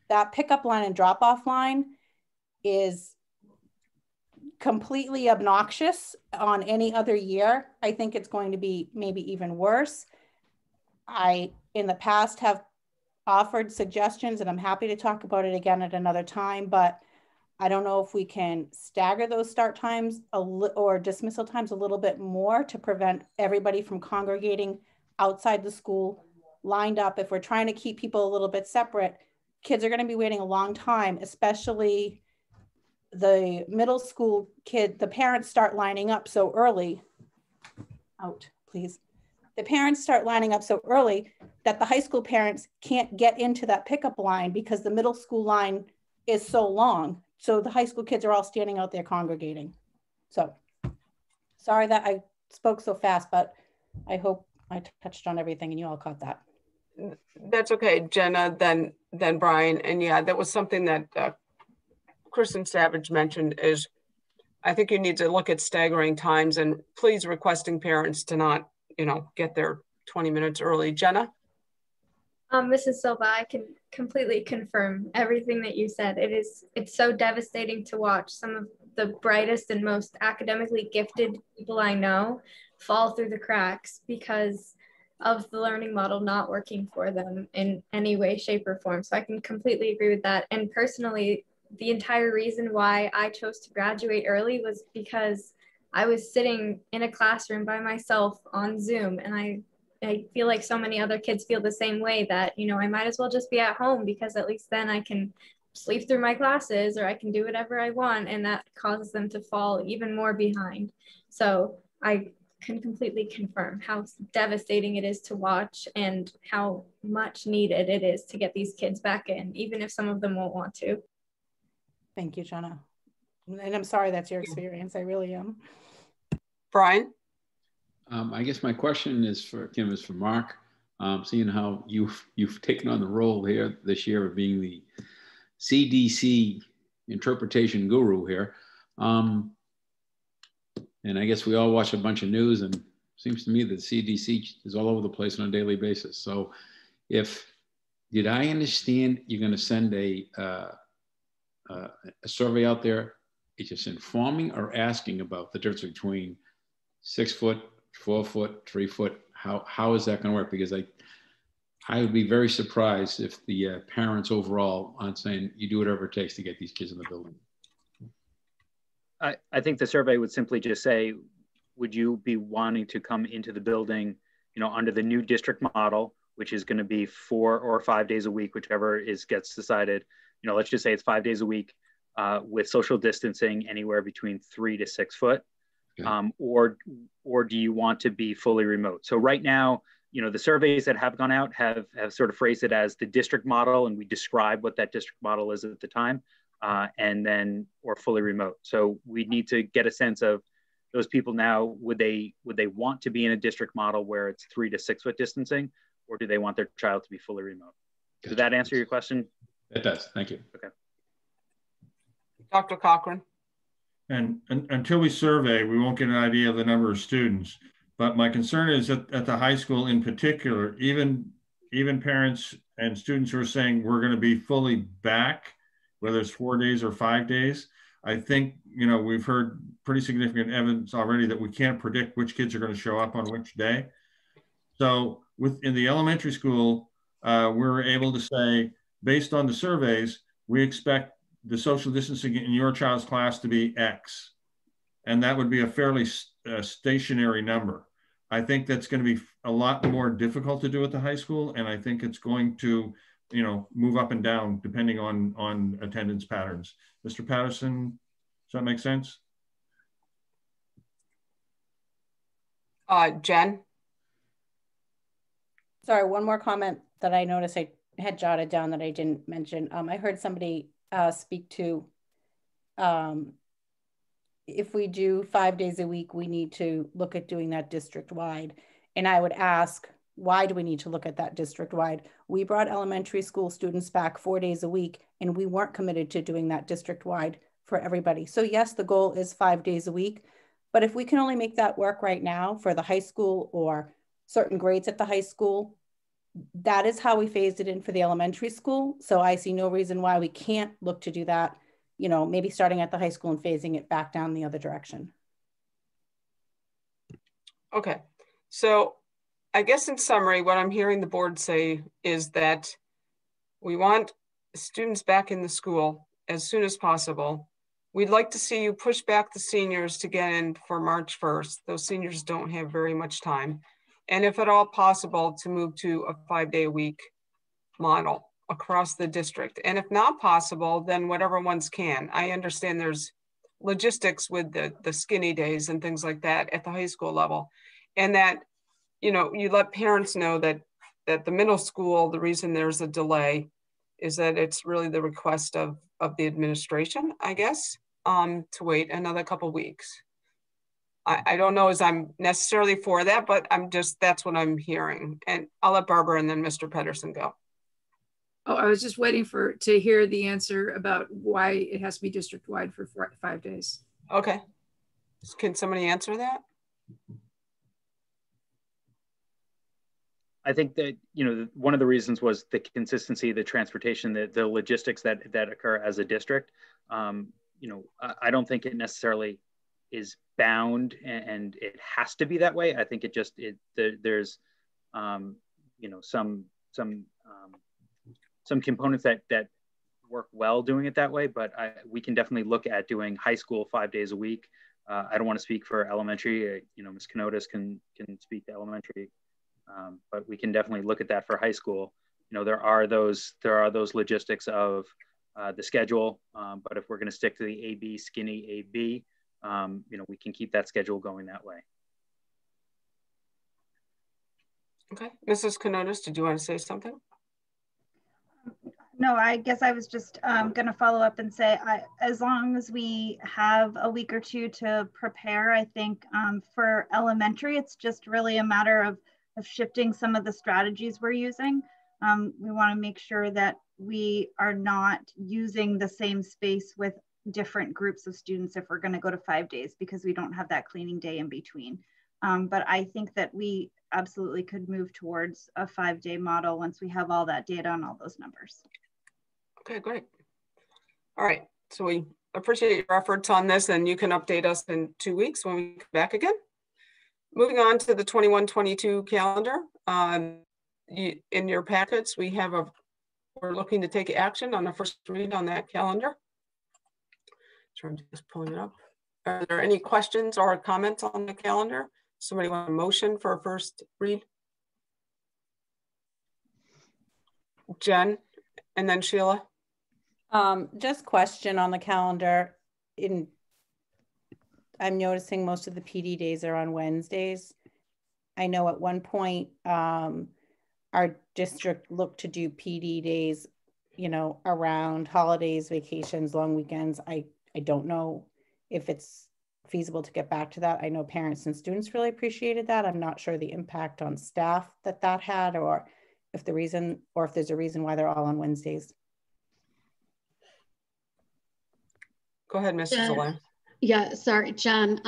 That pickup line and drop-off line is completely obnoxious on any other year. I think it's going to be maybe even worse. I, in the past, have offered suggestions, and I'm happy to talk about it again at another time, but I don't know if we can stagger those start times or dismissal times a little bit more to prevent everybody from congregating outside the school lined up. If we're trying to keep people a little bit separate, kids are going to be waiting a long time, especially the middle school kid. The parents start lining up so early. Out, please. The parents start lining up so early that the high school parents can't get into that pickup line because the middle school line is so long. So the high school kids are all standing out there congregating. So sorry that I spoke so fast, but I hope I touched on everything and you all caught that. That's okay, Jenna, then Brian. And yeah, that was something that Kristen Savage mentioned is I think you need to look at staggering times and please requesting parents to not, get there 20 minutes early. Jenna? Mrs. Silva, I can completely confirm everything that you said. It's so devastating to watch some of the brightest and most academically gifted people I know fall through the cracks because of the learning model not working for them in any way, shape, or form. So I can completely agree with that. And personally, the entire reason why I chose to graduate early was because I was sitting in a classroom by myself on Zoom, and I feel like so many other kids feel the same way that, I might as well just be at home because at least then I can sleep through my classes or I can do whatever I want. And that causes them to fall even more behind. So I can completely confirm how devastating it is to watch and how much needed it is to get these kids back in, even if some of them won't want to. Thank you, Jenna. And I'm sorry that's your experience. I really am. Brian? I guess my question is for Mark. Seeing how you've taken on the role here this year of being the CDC interpretation guru here, and I guess we all watch a bunch of news, and it seems to me that the CDC is all over the place on a daily basis. So, did I understand you're going to send a survey out there? It's just informing or asking about the difference between 6 foot, 4 foot, 3 foot. How is that going to work? Because I would be very surprised if the parents overall aren't saying you do whatever it takes to get these kids in the building. I think the survey would simply just say, would you be wanting to come into the building, under the new district model, which is going to be 4 or 5 days a week, whichever gets decided. Let's just say it's 5 days a week with social distancing anywhere between 3 to 6 foot. Okay. Or do you want to be fully remote? So right now, the surveys that have gone out have sort of phrased it as the district model, and we describe what that district model is at the time, and then or fully remote. So we need to get a sense of those people now. Would they want to be in a district model where it's 3 to 6 foot distancing, or do they want their child to be fully remote? Gotcha. Did that answer your question? It does. Thank you. Okay. Dr. Cochran. And until we survey, we won't get an idea of the number of students. But my concern is that at the high school in particular, even parents and students who are saying we're going to be fully back, whether it's 4 days or 5 days, I think, we've heard pretty significant evidence already that we can't predict which kids are going to show up on which day. So in the elementary school, we're able to say, based on the surveys, we expect the social distancing in your child's class to be X. And that would be a fairly stationary number. I think that's going to be a lot more difficult to do at the high school. And I think it's going to, you know, move up and down depending on attendance patterns. Mr. Patterson, does that make sense? Jen? Sorry, one more comment that I noticed I had jotted down that I didn't mention. I heard somebody speak to if we do 5 days a week, we need to look at doing that district-wide. And I would ask, why do we need to look at that district-wide? We brought elementary school students back 4 days a week, and we weren't committed to doing that district-wide for everybody. So yes, the goal is 5 days a week, but if we can only make that work right now for the high school or certain grades at the high school, that is how we phased it in for the elementary school. So I see no reason why we can't look to do that, you know, maybe starting at the high school and phasing it back down the other direction. Okay, so I guess in summary, what I'm hearing the board say is that we want students back in the school as soon as possible. We'd like to see you push back the seniors to get in for March 1st. Those seniors don't have very much time. And if at all possible, to move to a 5-day-a-week model across the district. And if not possible, then whatever ones can. I understand there's logistics with the skinny days and things like that at the high school level. And that, you know, you let parents know that the middle school, the reason there's a delay is that it's really the request of the administration, I guess, to wait another couple weeks. I don't know as I'm necessarily for that, but that's what I'm hearing. And I'll let Barbara and then Mr. Pedersen go. Oh, I was just waiting to hear the answer about why it has to be district-wide for 5 days. Okay. Can somebody answer that? I think that, you know, one of the reasons was the consistency, the transportation, the logistics that occur as a district. You know, I don't think it necessarily is bound and it has to be that way. I think there's, you know, some components that work well doing it that way, but we can definitely look at doing high school 5 days a week. I don't want to speak for elementary. You know, Ms. Kanotis can speak to elementary, but we can definitely look at that for high school. You know, there are those logistics of the schedule, but if we're going to stick to the AB skinny AB, you know, we can keep that schedule going that way. Okay, Mrs. Kanotis, did you want to say something? No, I guess I was just going to follow up and say, as long as we have a week or two to prepare, I think for elementary, it's just really a matter of shifting some of the strategies we're using. We want to make sure that we are not using the same space with different groups of students if we're going to go to 5 days, because we don't have that cleaning day in between. But I think that we absolutely could move towards a 5-day model once we have all that data and all those numbers. Okay, great. All right, so we appreciate your efforts on this, and you can update us in 2 weeks when we come back again. Moving on to the 21-22 calendar. In your packets, we're looking to take action on the first read on that calendar. So I'm just pulling it up. Are there any questions or comments on the calendar? Somebody want a motion for a first read? Jen, and then Sheila. Just question on the calendar. I'm noticing most of the PD days are on Wednesdays. I know at one point our district looked to do PD days, you know, around holidays, vacations, long weekends. I don't know if it's feasible to get back to that. I know parents and students really appreciated that. I'm not sure the impact on staff that had, or if there's a reason why they're all on Wednesdays. Go ahead, Mrs. Alain. Yeah, sorry, Jen.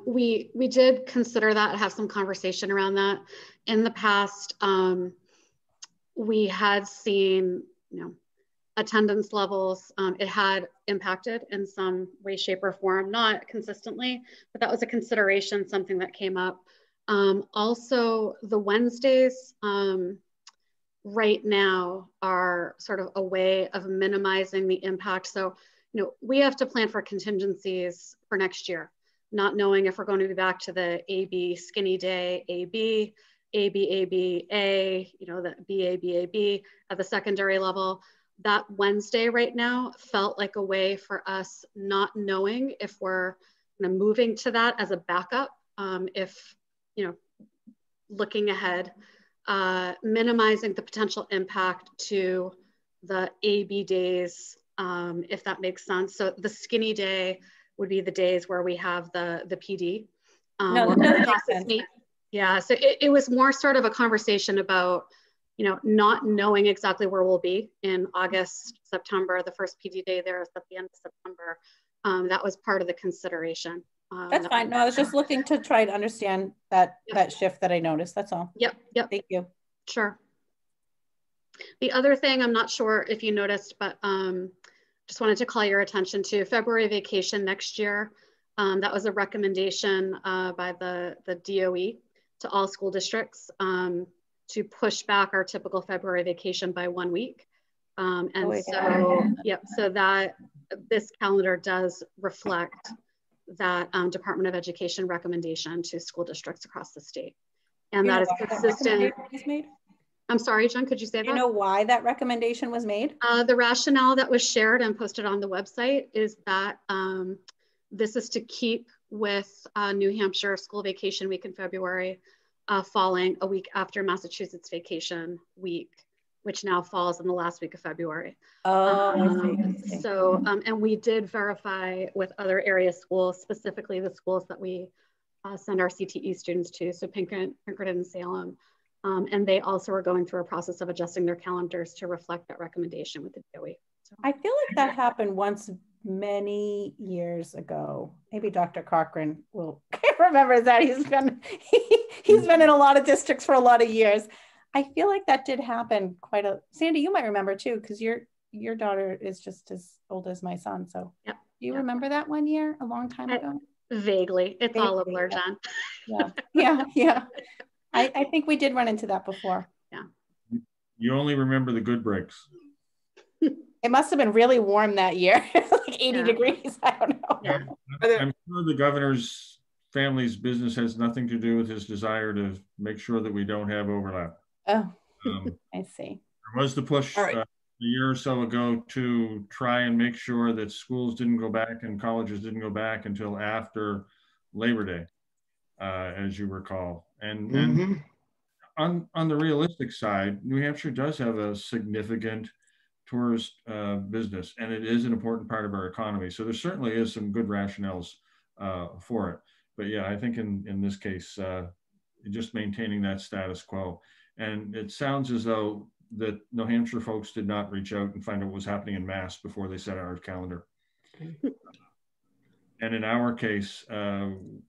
We did consider that, have some conversation around that. In the past, we had seen, you know, attendance levels. It had impacted in some way, shape, or form, not consistently, but that was a consideration, something that came up. Also, the Wednesdays, right now are sort of a way of minimizing the impact. So, we have to plan for contingencies for next year, not knowing if we're going to be back to the AB skinny day, AB, AB, A, the BA at the secondary level. That Wednesday right now felt like a way for us not knowing if we're moving to that as a backup, if, looking ahead, minimizing the potential impact to the AB days, if that makes sense. So the skinny day would be the days where we have the PD. No, that doesn't make sense. Yeah, so it was more sort of a conversation about, not knowing exactly where we'll be in August, September. The first PD day there is at the end of September. That was part of the consideration. That's fine. No, I was just looking to try to understand that shift that I noticed. That's all. Yep. Thank you. Sure. The other thing, I'm not sure if you noticed, but just wanted to call your attention to February vacation next year. That was a recommendation by the DOE to all school districts to push back our typical February vacation by 1 week. So that this calendar does reflect that Department of Education recommendation to school districts across the state. And that is consistent. I'm sorry, Jen, could you say that? Do you know why that recommendation was made? The rationale that was shared and posted on the website is that this is to keep with New Hampshire school vacation week in February, falling a week after Massachusetts vacation week, which now falls in the last week of February. Oh, I see. So, and we did verify with other area schools, specifically the schools that we send our CTE students to, so Pinkerton and Salem. And they also are going through a process of adjusting their calendars to reflect that recommendation with the DOE. So. I feel like that happened once many years ago. Maybe Dr. Cochran will remember that. He's been in a lot of districts for a lot of years. I feel like that did happen quite a. Sandy, you might remember too, because your daughter is just as old as my son. So do you remember that one year a long time ago? Vaguely. It's all a blur, Jen. Yeah. I think we did run into that before. Yeah. You only remember the good breaks. It must have been really warm that year, like 80 degrees. I don't know. Yeah. I'm sure the governor's family's business has nothing to do with his desire to make sure that we don't have overlap. Oh, I see. There was the push a year or so ago to try and make sure that schools didn't go back and colleges didn't go back until after Labor Day, as you recall. And on the realistic side, New Hampshire does have a significant tourist business, and it is an important part of our economy. So there certainly is some good rationales for it. But yeah, I think in this case, just maintaining that status quo. And it sounds as though that New Hampshire folks did not reach out and find out what was happening in Mass before they set our calendar. And in our case,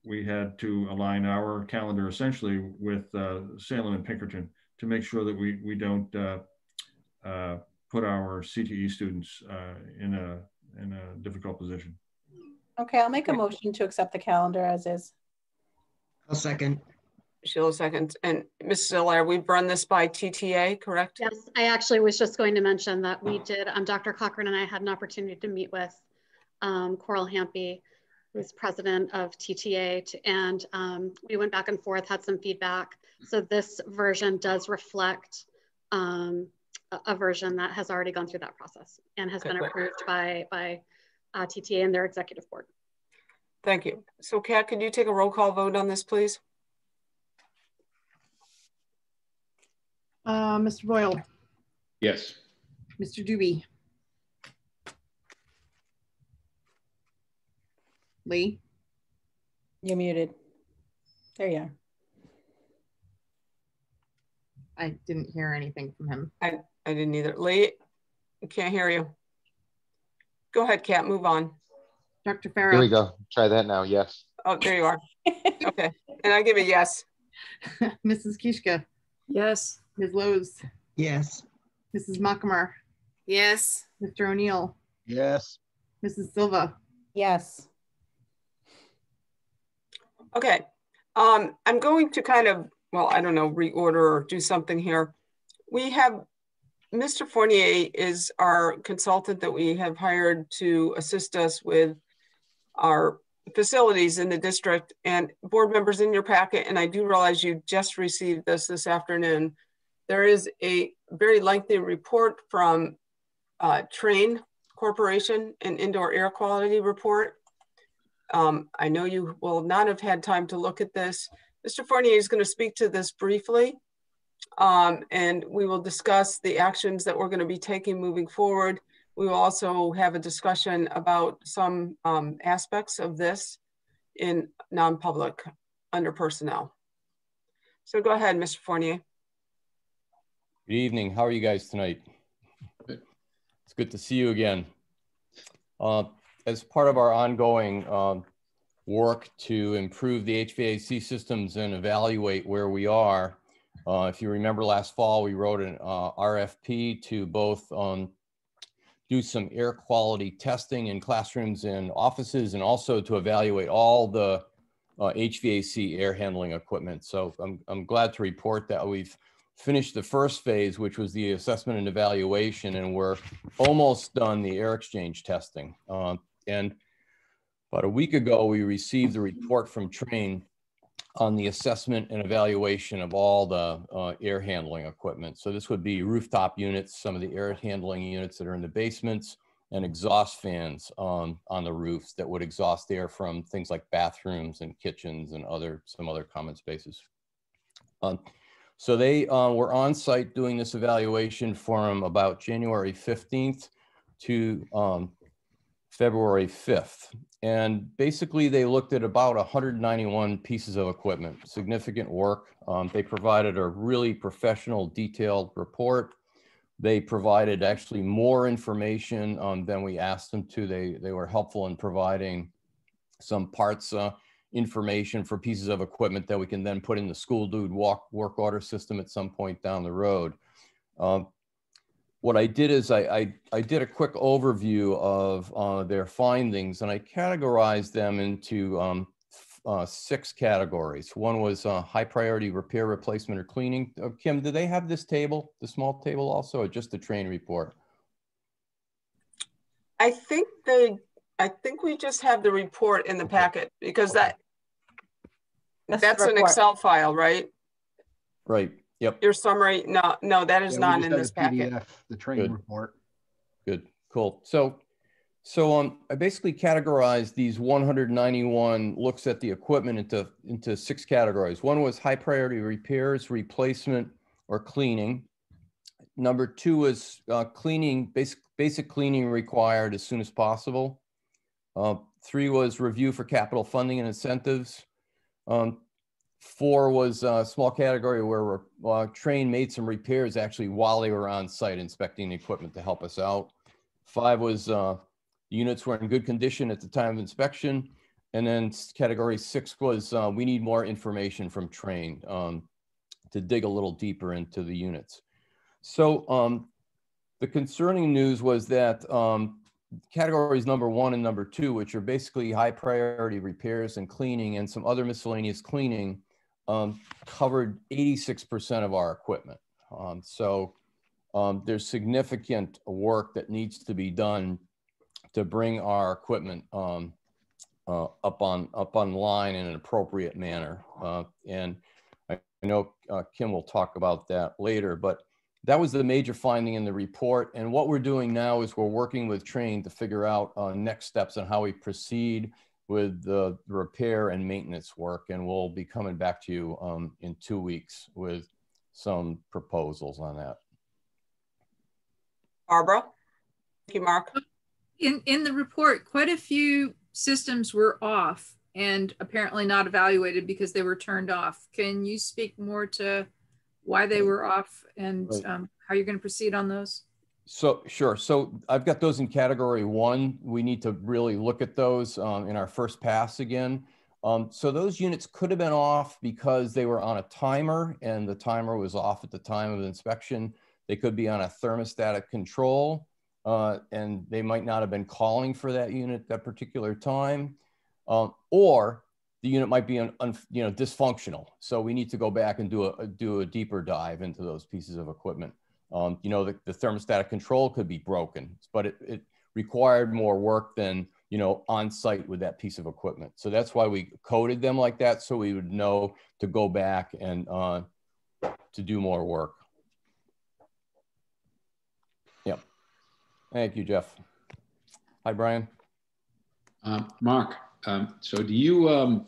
we had to align our calendar essentially with Salem and Pinkerton to make sure that we don't put our CTE students in a difficult position. Okay, I'll make a motion to accept the calendar as is. I'll second. Sheila seconds. And Mrs. Allaire, we've run this by TTA, correct? Yes, I actually was just going to mention that we did, Dr. Cochran and I had an opportunity to meet with Coral Hampy, who's president of TTA, and we went back and forth, had some feedback. So this version does reflect a version that has already gone through that process and has been approved by TTA and their executive board. Thank you. So Kat, could you take a roll call vote on this, please? Mr. Boyle. Yes. Mr. Doobie. Lee. You're muted. There you are. I didn't hear anything from him. I didn't either. Lee, I can't hear you. Go ahead, Kat, move on. Dr. Farrow. Here we go. Try that now. Yes. Oh, there you are. Okay. And I give a yes. Mrs. Kishka. Yes. Ms. Lowe's. Yes. Mrs. Muckamer. Yes. Mr. O'Neill. Yes. Mrs. Silva. Yes. Okay. I'm going to kind of, well, I don't know, reorder or do something here. We have Mr. Fournier is our consultant that we have hired to assist us with our facilities in the district, and board members in your packet, and I do realize you just received this afternoon. There is a very lengthy report from Train Corporation, an indoor air quality report. I know you will not have had time to look at this. Mr. Fournier is going to speak to this briefly, and we will discuss the actions that we're going to be taking moving forward. We will also have a discussion about some aspects of this in non-public under personnel. So go ahead, Mr. Fournier. Good evening. How are you guys tonight? Good. It's good to see you again. As part of our ongoing work to improve the HVAC systems and evaluate where we are, if you remember last fall, we wrote an RFP to both do some air quality testing in classrooms and offices, and also to evaluate all the HVAC air handling equipment. So I'm glad to report that we've finished the first phase, which was the assessment and evaluation, and we're almost done the air exchange testing. And about a week ago, we received a report from Train on the assessment and evaluation of all the air handling equipment. So this would be rooftop units, some of the air handling units that are in the basements, and exhaust fans on the roofs that would exhaust air from things like bathrooms and kitchens and some other common spaces. So they were on site doing this evaluation from about January 15th to February 5th. And basically they looked at about 191 pieces of equipment, significant work. They provided a really professional, detailed report. They provided actually more information than we asked them to. They were helpful in providing some parts information for pieces of equipment that we can then put in the school dude work order system at some point down the road. What I did is I did a quick overview of their findings, and I categorized them into 6 categories. One was high priority repair, replacement, or cleaning. Kim, do they have this table, the small table also, or just the Train report? I think we just have the report in the packet, because that's an Excel file, right? Right. Yep. Your summary, no, that is not in this packet. PDF, the Train report. Good, cool. So I basically categorized these 191 looks at the equipment into 6 categories. One was high priority repairs, replacement, or cleaning. Number 2 was cleaning, basic cleaning required as soon as possible. 3 was review for capital funding and incentives. 4 was a small category where Train made some repairs actually while they were on site inspecting the equipment to help us out. 5 was the units were in good condition at the time of inspection. And then category 6 was we need more information from Train to dig a little deeper into the units. So the concerning news was that categories number 1 and number 2, which are basically high priority repairs and cleaning and some other miscellaneous cleaning, covered 86% of our equipment. There's significant work that needs to be done to bring our equipment up on line in an appropriate manner. And I know Kim will talk about that later, but that was the major finding in the report. And what we're doing now is we're working with Train to figure out next steps on how we proceed with the repair and maintenance work. And we'll be coming back to you in 2 weeks with some proposals on that. Barbara? Thank you, Mark. In the report, quite a few systems were off and apparently not evaluated because they were turned off. Can you speak more to why they were off and how you're going to proceed on those? So sure. So I've got those in category 1. We need to really look at those in our first pass again. So those units could have been off because they were on a timer and the timer was off at the time of inspection. They could be on a thermostatic control and they might not have been calling for that unit at that particular time. Or the unit might be dysfunctional. So we need to go back and do a deeper dive into those pieces of equipment. You know, the thermostatic control could be broken, but it required more work than, you know, on site with that piece of equipment. So that's why we coded them like that, so we would know to go back and to do more work. Yep. Thank you, Jeff. Hi, Brian. Mark, so do you,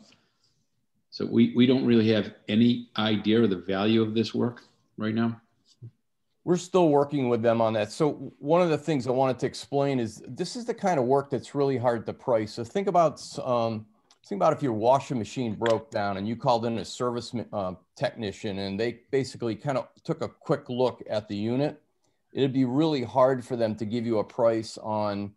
so we don't really have any idea of the value of this work right now? We're still working with them on that. So one of the things I wanted to explain is this is the kind of work that's really hard to price. So think about if your washing machine broke down and you called in a service technician and they basically kind of took a quick look at the unit. It'd be really hard for them to give you a price on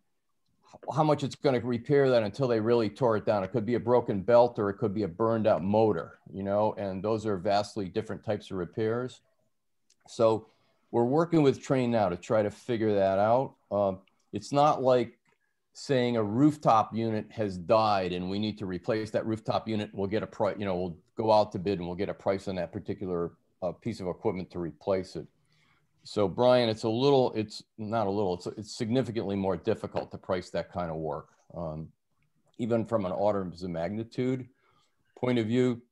how much it's going to repair that until they really tore it down. It could be a broken belt or it could be a burned out motor, you know, and those are vastly different types of repairs. So we're working with Train now to try to figure that out. It's not like saying a rooftop unit has died and we need to replace that rooftop unit. We'll get a price, you know, we'll go out to bid and we'll get a price on that particular piece of equipment to replace it. So Brian, it's significantly more difficult to price that kind of work, even from an orders of magnitude point of view.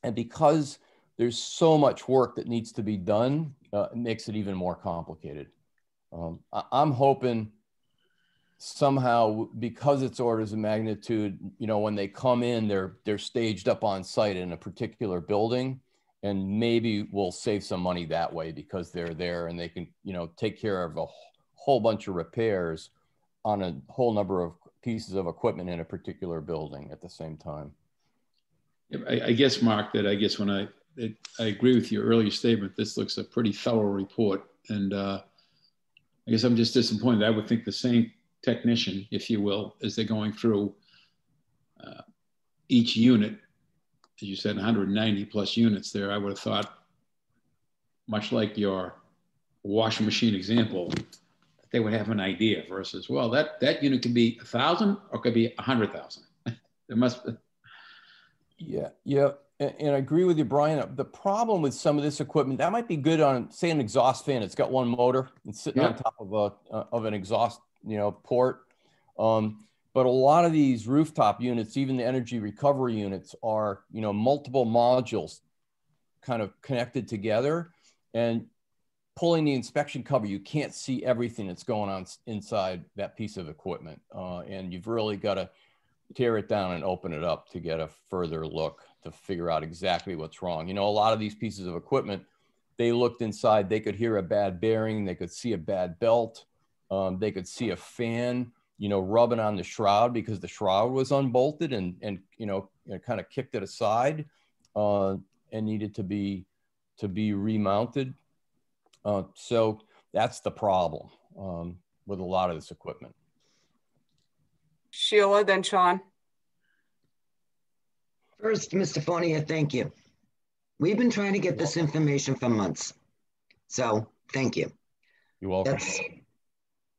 And because there's so much work that needs to be done, it makes it even more complicated. I'm hoping somehow, because it's orders of magnitude, you know, when they come in, they're staged up on site in a particular building. And maybe we'll save some money that way because they're there and they can, you know, take care of a whole bunch of repairs on a whole number of pieces of equipment in a particular building at the same time. I guess, Mark, that I guess when I agree with your earlier statement, this looks a pretty thorough report. And I guess I'm just disappointed. I would think the same technician, if you will, as they're going through each unit, as you said, 190 plus units there, I would have thought, much like your washing machine example, they would have an idea versus, well, that unit could be 1,000 or could be 100,000. There must be. Yeah, yeah. And I agree with you, Brian. The problem with some of this equipment, that might be good on, say, an exhaust fan. It's got one motor and sitting on top of an exhaust, you know, port. But a lot of these rooftop units, even the energy recovery units, are, you know, multiple modules kind of connected together. And pulling the inspection cover, you can't see everything that's going on inside that piece of equipment. And you've really got to tear it down and open it up to get a further look to figure out exactly what's wrong. You know, a lot of these pieces of equipment, they looked inside, they could hear a bad bearing, they could see a bad belt, they could see a fan, you know, rubbing on the shroud because the shroud was unbolted and you know, kind of kicked it aside and needed to be remounted. So that's the problem with a lot of this equipment. Sheila, then Sean. First, Mr. Fournier, thank you. We've been trying to get this information for months. So thank you. You're welcome. That's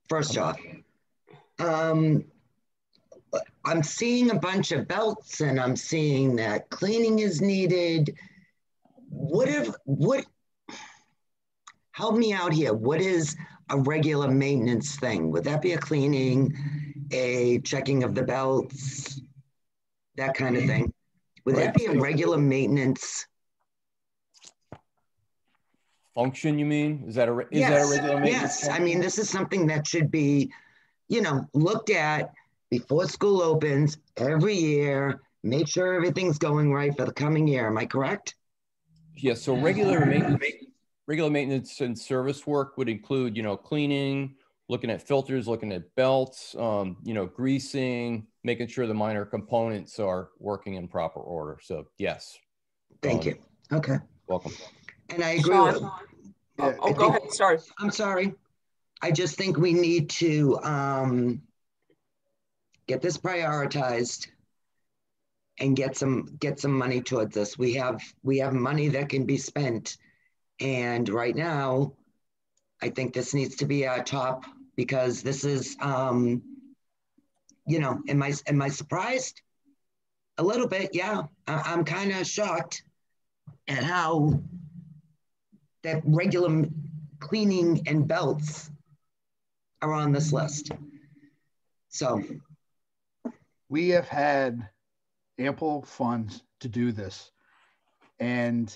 first off. I'm seeing a bunch of belts and I'm seeing that cleaning is needed. Help me out here. What is a regular maintenance thing? Would that be a cleaning, a checking of the belts, that kind of thing? Would that be a regular maintenance function, you mean? Is that a regular maintenance? Yes, function? I mean, this is something that should be, you know, looked at before school opens every year, make sure everything's going right for the coming year. Am I correct? Yes, so regular maintenance and service work would include, you know, cleaning, looking at filters, looking at belts, you know, greasing, making sure the minor components are working in proper order. So yes. Thank you. Okay. Welcome. And I agree Sean. with, Go ahead. Sorry. I'm sorry. I just think we need to get this prioritized and get some money towards this. We have money that can be spent, and right now, I think this needs to be our top, because this is, you know, am I surprised? A little bit, yeah. I'm kind of shocked at how that regular cleaning and belts are on this list. So we have had ample funds to do this. And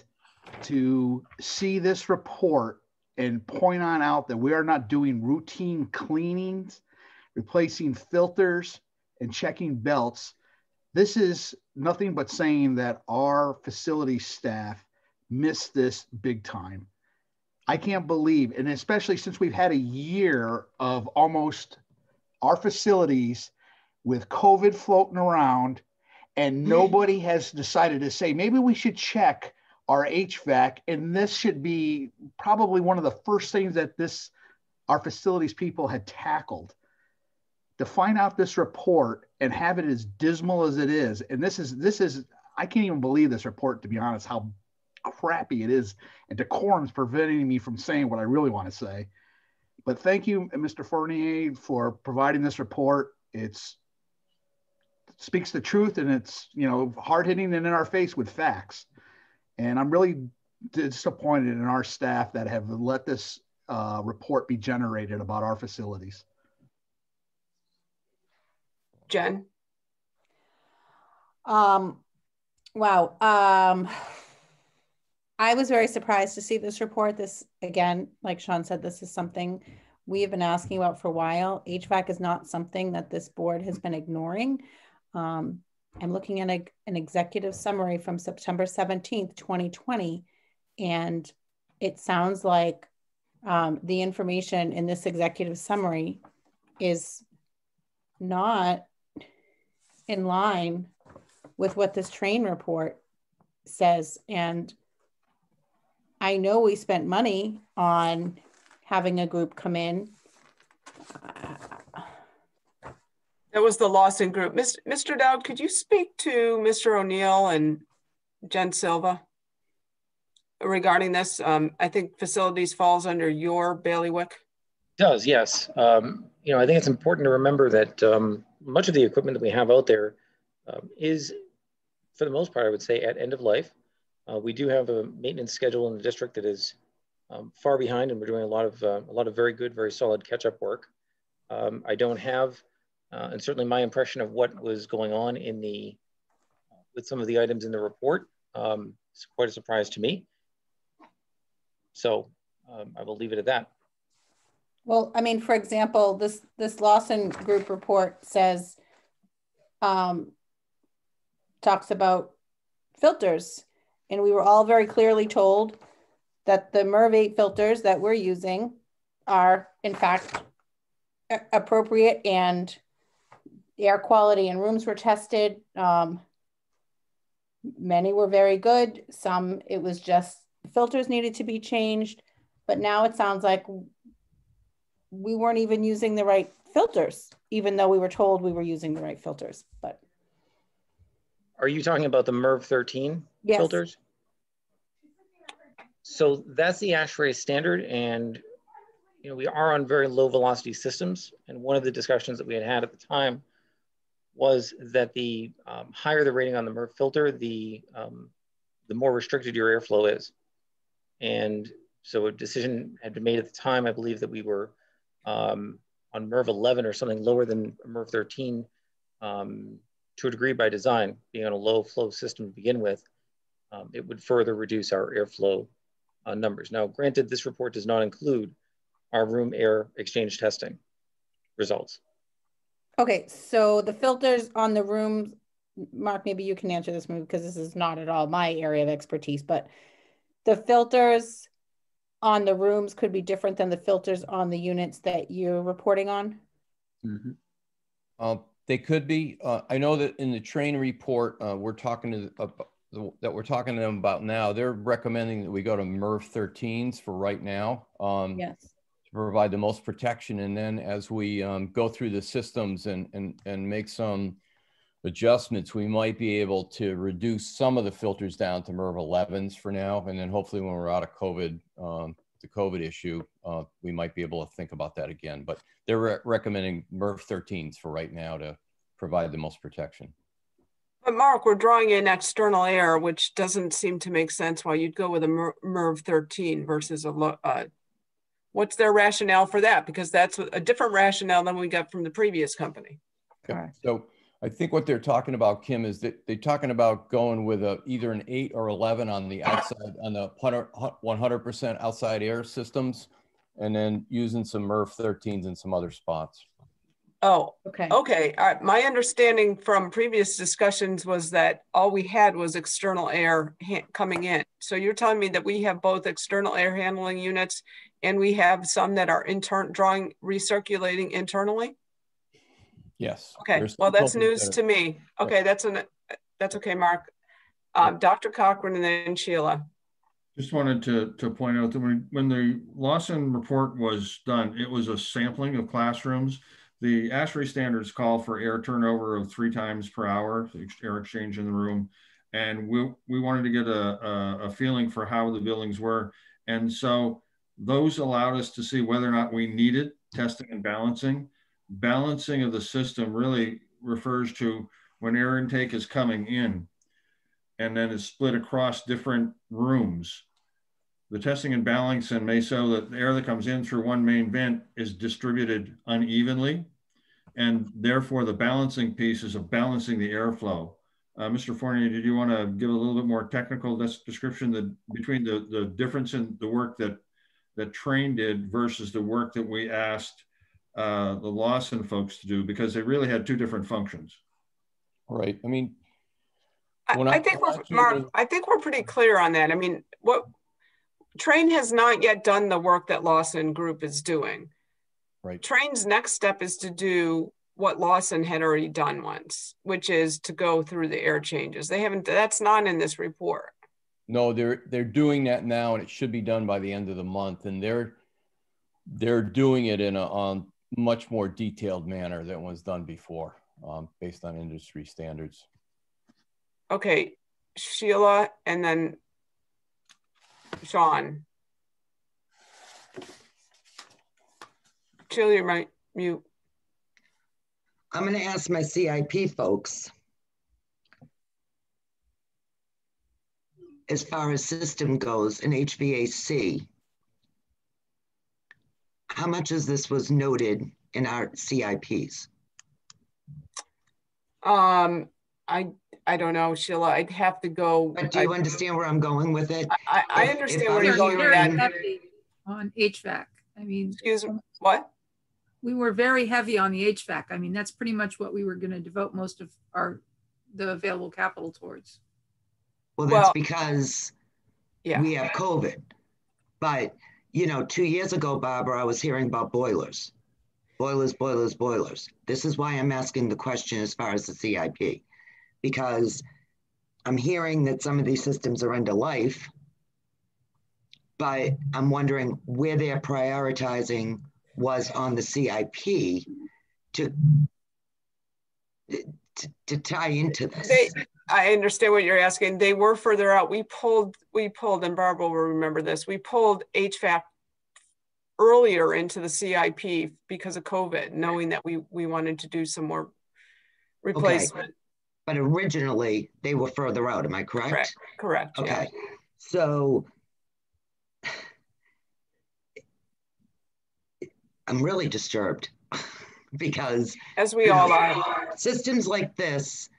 to see this report and point on out that we are not doing routine cleanings, replacing filters, and checking belts, this is nothing but saying that our facility staff missed this big time. I can't believe, and especially since we've had a year of almost our facilities with COVID floating around, and nobody has decided to say, maybe we should check our HVAC, and this should be probably one of the first things that our facilities people had tackled. To find out this report and have it as dismal as it is, and this is I can't even believe this report, to be honest, how crappy it is, and decorum's preventing me from saying what I really want to say. But thank you, Mr. Fournier, for providing this report. It speaks the truth, and it's, you know, hard-hitting and in our face with facts. And I'm really disappointed in our staff that have let this report be generated about our facilities. Jen? Wow. I was very surprised to see this report. This, again, like Sean said, this is something we have been asking about for a while. HVAC is not something that this board has been ignoring. I'm looking at an executive summary from September 17th, 2020, and it sounds like the information in this executive summary is not in line with what this train report says. And I know we spent money on having a group come in. That was the Lawson group. Mr. Dowd, could you speak to Mr. O'Neill and Jen Silva regarding this? I think facilities falls under your bailiwick. It does, yes. You know, I think it's important to remember that much of the equipment that we have out there is, for the most part, I would say, at end of life. We do have a maintenance schedule in the district that is far behind, and we're doing a lot of very good, very solid catch-up work. I don't have, and certainly my impression of what was going on with some of the items in the report is quite a surprise to me. So I will leave it at that. Well, I mean, for example, this Lawson group report says, talks about filters, and we were all very clearly told that the MERV 8 filters that we're using are in fact appropriate, and air quality in rooms were tested. Many were very good. Some, it was just filters needed to be changed, but now it sounds like we weren't even using the right filters, even though we were told we were using the right filters. But are you talking about the MERV 13 yes. filters? So that's the ASHRAE standard, and you know, we are on very low velocity systems. And one of the discussions that we had at the time was that the higher the rating on the MERV filter, the more restricted your airflow is. And so a decision had been made at the time, I believe, that we were on MERV 11 or something lower than MERV 13 to a degree by design, being on a low flow system to begin with. It would further reduce our airflow numbers. Now, granted, this report does not include our room air exchange testing results. Okay, so the filters on the rooms, Mark, maybe you can answer this one because this is not at all my area of expertise, but the filters on the rooms could be different than the filters on the units that you're reporting on? Mm-hmm. They could be. I know that in the train report we're talking to them about now, they're recommending that we go to MERV 13s for right now. Yes. To provide the most protection. And then as we go through the systems and make some adjustments, we might be able to reduce some of the filters down to MERV 11s for now. And then hopefully when we're out of COVID, the COVID issue, we might be able to think about that again. But they're recommending MERV 13s for right now to provide the most protection. But Mark, we're drawing in external air, which doesn't seem to make sense why you'd go with a MERV 13 versus a What's their rationale for that? Because that's a different rationale than we got from the previous company. Correct. So I think what they're talking about, Kim, is that they're talking about going with either an 8 or 11 on the outside, on the 100% outside air systems, and then using some MERV 13s in some other spots. Oh, okay. Okay. My understanding from previous discussions was that all we had was external air coming in. So you're telling me that we have both external air handling units and we have some that are recirculating internally? Yes. Okay. Well, that's news to me. Okay. That's okay, Mark. Dr. Cochran and then Sheila. Just wanted to point out that when the Lawson report was done, it was a sampling of classrooms. The ASHRAE standards call for air turnover of 3 times per hour, air exchange in the room. And we wanted to get a feeling for how the buildings were. And so those allowed us to see whether or not we needed testing and balancing. Balancing of the system really refers to when air intake is coming in and then is split across different rooms. The testing and balancing may show that the air that comes in through one main vent is distributed unevenly, and therefore the balancing piece is of balancing the airflow. Mr. Fournier, did you want to give a little bit more technical description between the difference in the work that Train did versus the work that we asked the Lawson folks to do, because they really had 2 different functions. Right. I mean, I think we're pretty clear on that. I mean, what Train has not yet done the work that Lawson Group is doing. Right. Train's next step is to do what Lawson had already done once, which is to go through the air changes. They haven't. That's not in this report. No, they're doing that now, and it should be done by the end of the month. And they're doing it in a much more detailed manner than was done before, based on industry standards. Okay, Sheila, and then Sean. Sheila, you might mute. I'm going to ask my CIP folks, as far as system goes in HVAC, how much of this was noted in our CIPs? I don't know, Sheila. I'd have to go. But do you understand where I'm going with it? I understand where you're going with that. Heavy on HVAC. I mean, excuse me, what? We were very heavy on the HVAC. I mean, that's pretty much what we were going to devote most of the available capital towards. Well, that's because we have COVID. But, 2 years ago, Barbara, I was hearing about boilers. Boilers. This is why I'm asking the question as far as the CIP, because I'm hearing that some of these systems are end of life, but I'm wondering where they're prioritizing was on the CIP to tie into this. I understand what you're asking. They were further out. We pulled, and Barbara will remember this, we pulled HVAC earlier into the CIP because of COVID, knowing that we wanted to do some more replacement. Okay. But originally they were further out, am I correct? Correct. Okay. Yeah. So I'm really disturbed because, as we all are, systems like this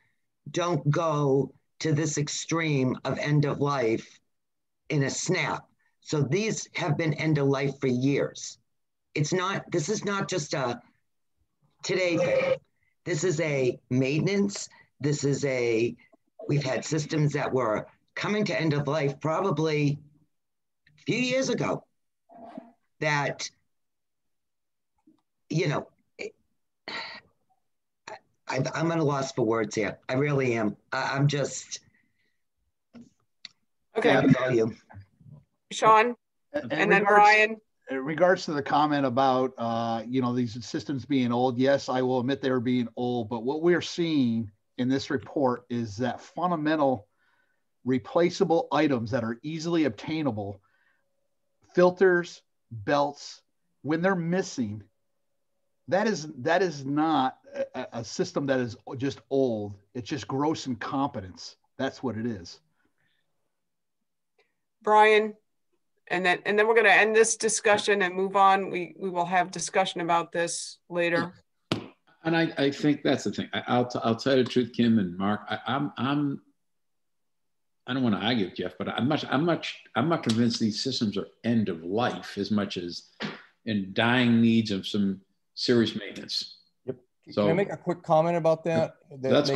don't go to this extreme of end of life in a snap. So these have been end of life for years. This is not just a today thing. This is a maintenance. We've had systems that were coming to end of life probably a few years ago that, I'm at a loss for words here. I really am. I'm just. Okay. You. Sean, and then Brian. In regards to the comment about, these systems being old, yes, I will admit they're being old, but what we're seeing in this report is that fundamental replaceable items that are easily obtainable, filters, belts, when they're missing, that is not a system that is just old. It's just gross incompetence. That's what it is. Brian, And then we're going to end this discussion and move on. We will have discussion about this later. And I think that's the thing. I'll tell you the truth, Kim and Mark. I don't want to argue with Jeff, but I'm not convinced these systems are end of life as much as in dying needs of some serious maintenance. Yep. So, can I make a quick comment about that? That's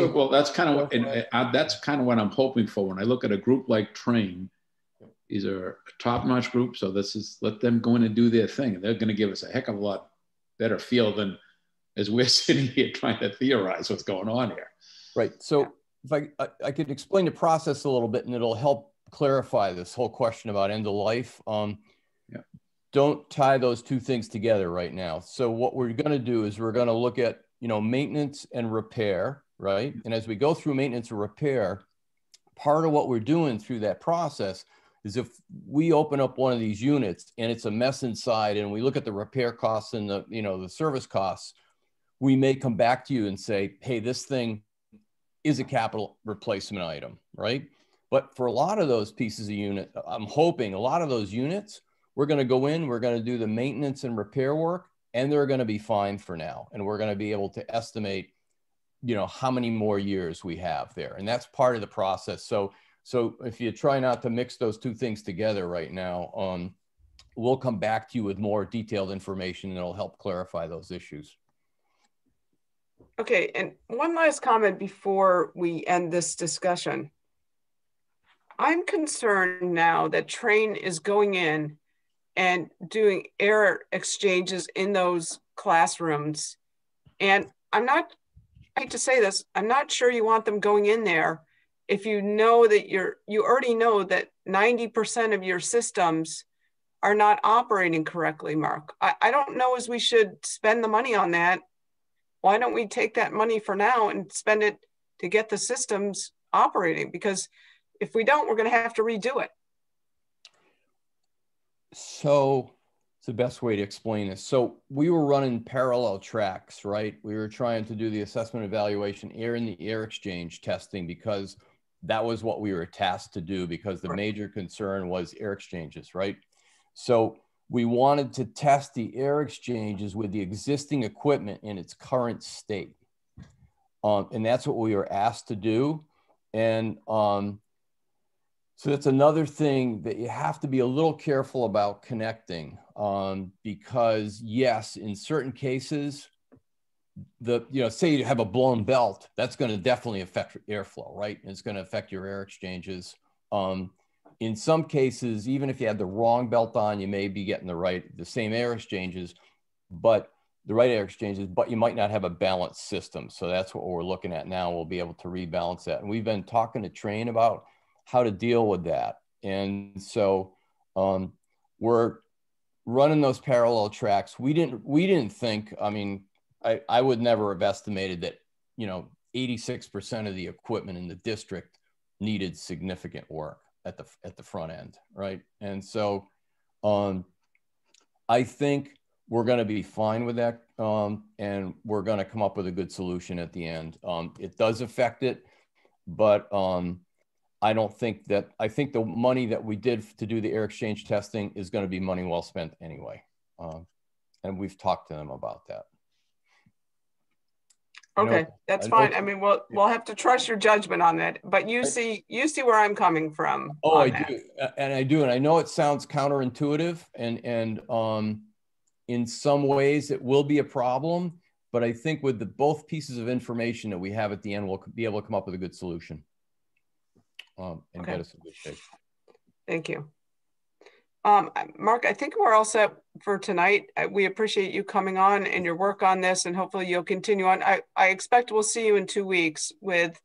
kind of what I'm hoping for when I look at a group like Train. These are a top-notch group, so let them go in and do their thing. And they're going to give us a heck of a lot better feel than as we're sitting here trying to theorize what's going on here. Right. So if I could explain the process a little bit, and it'll help clarify this whole question about end of life. Don't tie those two things together right now. So what we're going to do is we're going to look at, maintenance and repair, right? And as we go through maintenance and repair, part of what we're doing through that process is if we open up one of these units and it's a mess inside and we look at the repair costs and the service costs, we may come back to you and say, hey, this thing is a capital replacement item, right? But for a lot of those pieces of unit, I'm hoping a lot of those units, we're going to go in, we're going to do the maintenance and repair work, and they're going to be fine for now. And we're going to be able to estimate, how many more years we have there. And that's part of the process. So if you try not to mix those two things together right now, we'll come back to you with more detailed information that'll help clarify those issues. Okay, and one last comment before we end this discussion. I'm concerned now that Train is going in and doing error exchanges in those classrooms. And I hate to say this, I'm not sure you want them going in there if you know that you already know that 90% of your systems are not operating correctly, Mark. I don't know as we should spend the money on that. Why don't we take that money for now and spend it to get the systems operating? Because if we don't, we're going to have to redo it. So it's the best way to explain this. So we were running parallel tracks, right? We were trying to do the assessment evaluation and the air exchange testing because that was what we were tasked to do because the major concern was air exchanges, right? So we wanted to test the air exchanges with the existing equipment in its current state. And that's what we were asked to do. And so that's another thing that you have to be a little careful about connecting because yes, in certain cases, say you have a blown belt, that's going to definitely affect airflow, right? And it's going to affect your air exchanges. In some cases, even if you had the wrong belt on, you may be getting the same air exchanges, but you might not have a balanced system. So that's what we're looking at now. We'll be able to rebalance that. And we've been talking to Train about how to deal with that. And so we're running those parallel tracks. We didn't think, I would never have estimated that, 86% of the equipment in the district needed significant work at the front end, right? And so I think we're going to be fine with that, and we're going to come up with a good solution at the end. It does affect it, but I think the money that we did to do the air exchange testing is going to be money well spent anyway, and we've talked to them about that. Okay, that's fine. We'll have to trust your judgment on that, but you see where I'm coming from. Oh, I do, and I know it sounds counterintuitive, and in some ways it will be a problem, but I think with both pieces of information that we have at the end, we'll be able to come up with a good solution and get us in good shape. Thank you. Mark, I think we're all set for tonight. We appreciate you coming on and your work on this, and hopefully you'll continue on. I expect we'll see you in 2 weeks with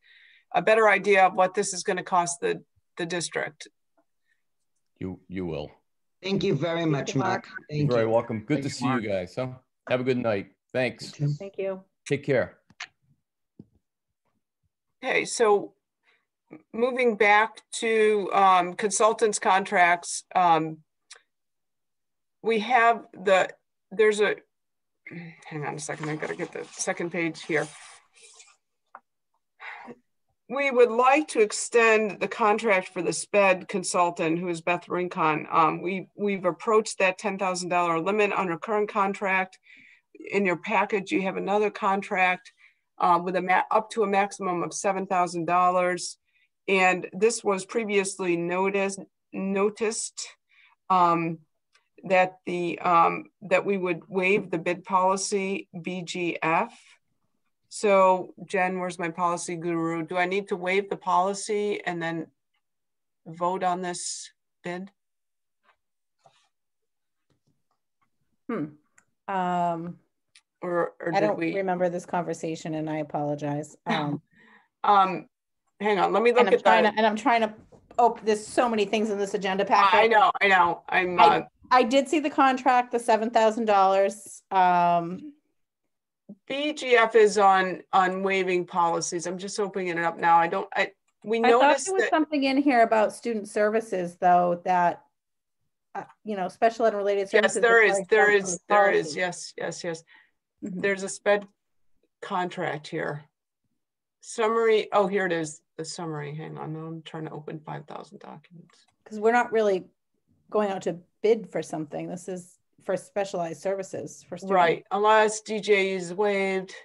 a better idea of what this is going to cost the district. You will. Thank you very much, Mark. You're very welcome. Good to see you guys. Huh? Have a good night. Thanks. Thank you. Take care. Okay, so moving back to consultants contracts, we have hang on a second, I gotta get the second page here. We would like to extend the contract for the SPED consultant, who is Beth Rincon. We've approached that $10,000 limit under current contract. In your package, you have another contract with up to a maximum of $7,000. And this was previously noticed that that we would waive the bid policy BGF. So Jen, where's my policy guru? Do I need to waive the policy and then vote on this bid? Or I don't remember this conversation, and I apologize. Hang on, let me look at that. And I'm trying to. Oh, there's so many things in this agenda packet. I know. I did see the contract, the $7,000. BGF is on waiving policies. I'm just opening it up now. We noticed noticed there was something in here about student services, though, that special ed related services. Yes, there is. Yes. Mm-hmm. There's a SPED contract here. Summary. Oh, here it is. The summary. Hang on. I'm trying to open 5,000 documents. Because we're not really going out to bid for something. This is for specialized services for students. Right, unless DJ is waived.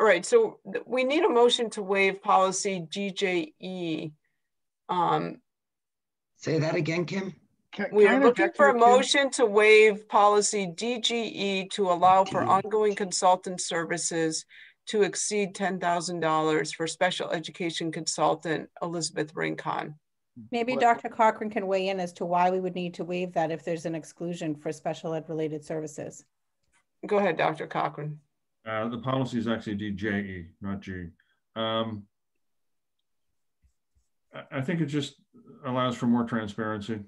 All right, so we need a motion to waive policy DJE. Say that again, Kim. We are looking for a motion to waive policy DGE to allow for ongoing consultant services to exceed $10,000 for special education consultant Elizabeth Rincon. Maybe Dr. Cochran can weigh in as to why we would need to waive that if there's an exclusion for special ed related services. Go ahead, Dr. Cochran. The policy is actually DJE, not G. I think it just allows for more transparency.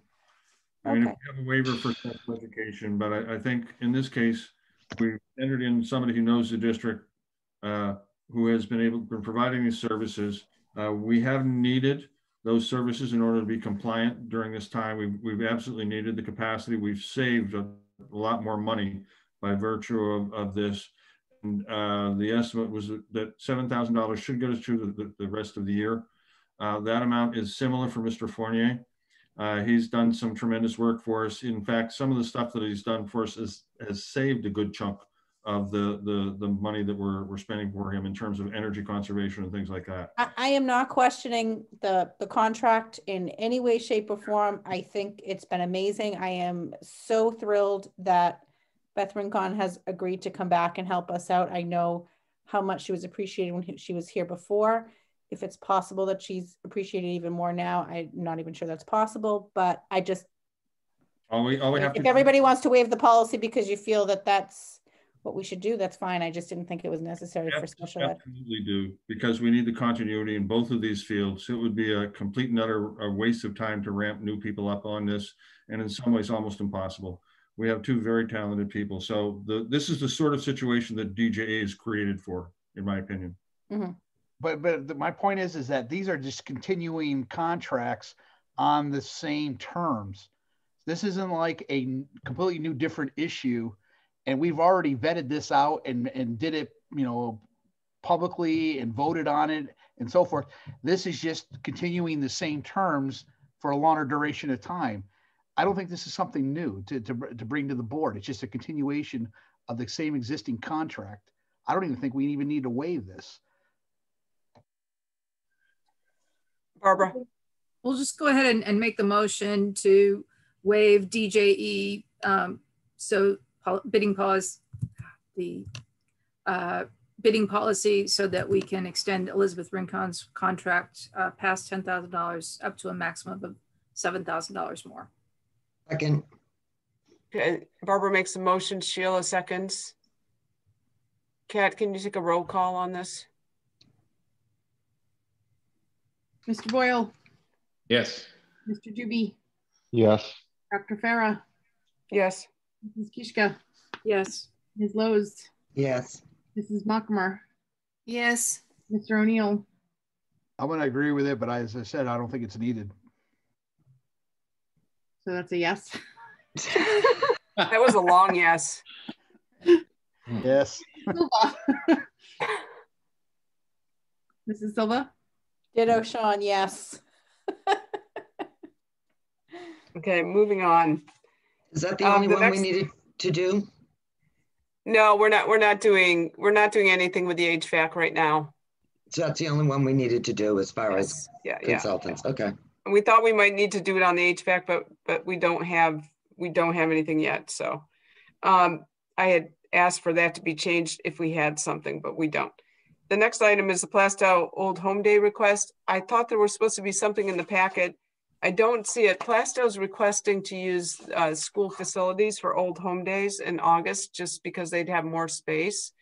I mean, if we have a waiver for special education, but I think in this case, we've entered in somebody who knows the district, who has been providing these services. We have needed those services in order to be compliant during this time. We've absolutely needed the capacity. We've saved a lot more money by virtue of this. And the estimate was that $7,000 should get us through the rest of the year. That amount is similar for Mr. Fournier. He's done some tremendous work for us. In fact, some of the stuff that he's done for us has saved a good chunk of the money that we're spending for him in terms of energy conservation and things like that. I am not questioning the contract in any way, shape, or form. I think it's been amazing. I am so thrilled that Beth Rincon has agreed to come back and help us out. I know how much she was appreciated when she was here before. If it's possible that she's appreciated even more now, I'm not even sure that's possible, but I just, if everybody wants to waive the policy because you feel that that's what we should do, that's fine. I just didn't think it was necessary for special ed. Absolutely do, because we need the continuity in both of these fields. It would be a complete and utter waste of time to ramp new people up on this, and in some ways almost impossible. We have two very talented people. So this is the sort of situation that DJA is created for, in my opinion. Mm-hmm. But my point is that these are just continuing contracts on the same terms. This isn't like a completely new different issue. And we've already vetted this out and did it, publicly and voted on it and so forth. This is just continuing the same terms for a longer duration of time. I don't think this is something new to bring to the board. It's just a continuation of the same existing contract. I don't even think we even need to waive this. Barbara. We'll just go ahead and make the motion to waive DJE. So bidding pause, the bidding policy, so that we can extend Elizabeth Rincon's contract past $10,000 up to a maximum of $7,000 more. Second. Okay, Barbara makes a motion, Sheila seconds. Kat, can you take a roll call on this? Mr. Boyle. Yes. Mr. Juby. Yes. Dr. Farah. Yes. Mrs. Kishka. Yes. Ms. Lowe's. Yes. Mrs. Mockmer. Yes. Mr. O'Neill. I'm going to agree with it, but as I said, I don't think it's needed. So that's a yes. That was a long yes. Yes. Mrs. Silva. Ditto, Sean, yes. Okay, moving on. Is that the only one we needed to do? No, we're not doing anything with the HVAC right now. So that's the only one we needed to do as far as consultants. Okay. And we thought we might need to do it on the HVAC, but we don't have anything yet. So I had asked for that to be changed if we had something, but we don't. The next item is the Plastow Old Home Day request. I thought there was supposed to be something in the packet. I don't see it. Plastow's requesting to use school facilities for Old Home Days in August, just because they'd have more space.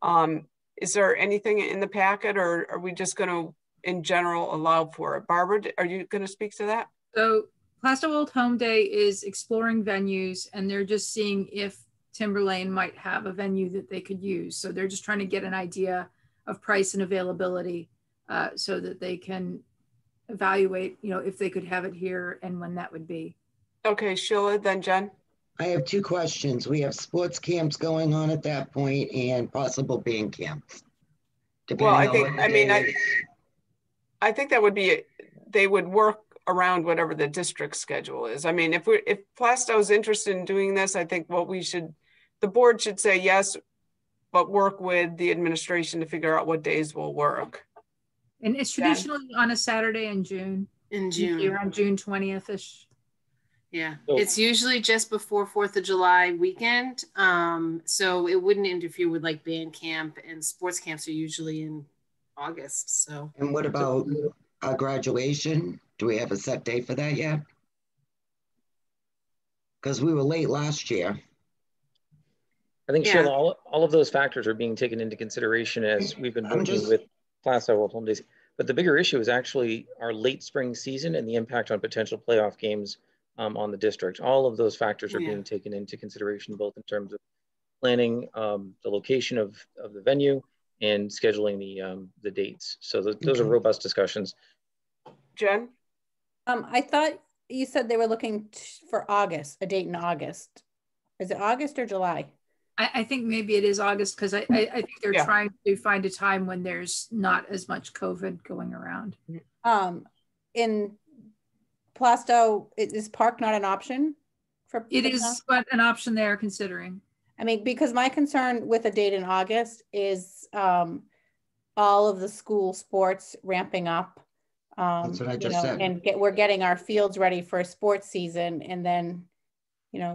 Is there anything in the packet, or are we just going to, in general, allow for it? Barbara, are you going to speak to that? So Plastow Old Home Day is exploring venues, and they're just seeing if Timberlane might have a venue that they could use. So they're just trying to get an idea of price and availability so that they can evaluate, if they could have it here and when that would be. Okay, Sheila, then Jen. I have two questions. We have sports camps going on at that point and possible band camps. Well, I think that would be, they would work around whatever the district schedule is. I mean, if Plastow is interested in doing this, I think the board should say yes, but work with the administration to figure out what days will work. And it's traditionally on a Saturday in June. Around June 20th-ish. Yeah, it's usually just before 4th of July weekend. So it wouldn't interfere with like band camp, and sports camps are usually in August. So. And what about graduation? Do we have a set date for that yet? Because we were late last year. I think, Sheila, all of those factors are being taken into consideration as we've been working with Plastow Old Home Days. But the bigger issue is actually our late spring season and the impact on potential playoff games on the district. All of those factors are being taken into consideration, both in terms of planning the location of the venue and scheduling the dates. So those are robust discussions. Jen? I thought you said they were looking for August, a date in August. Is it August or July? I think maybe it is August, because I think they're trying to find a time when there's not as much COVID going around. In Plastow, is park not an option? It is, but an option they're considering. I mean, because my concern with a date in August is all of the school sports ramping up. That's what I just said. And we're getting our fields ready for a sports season, and then,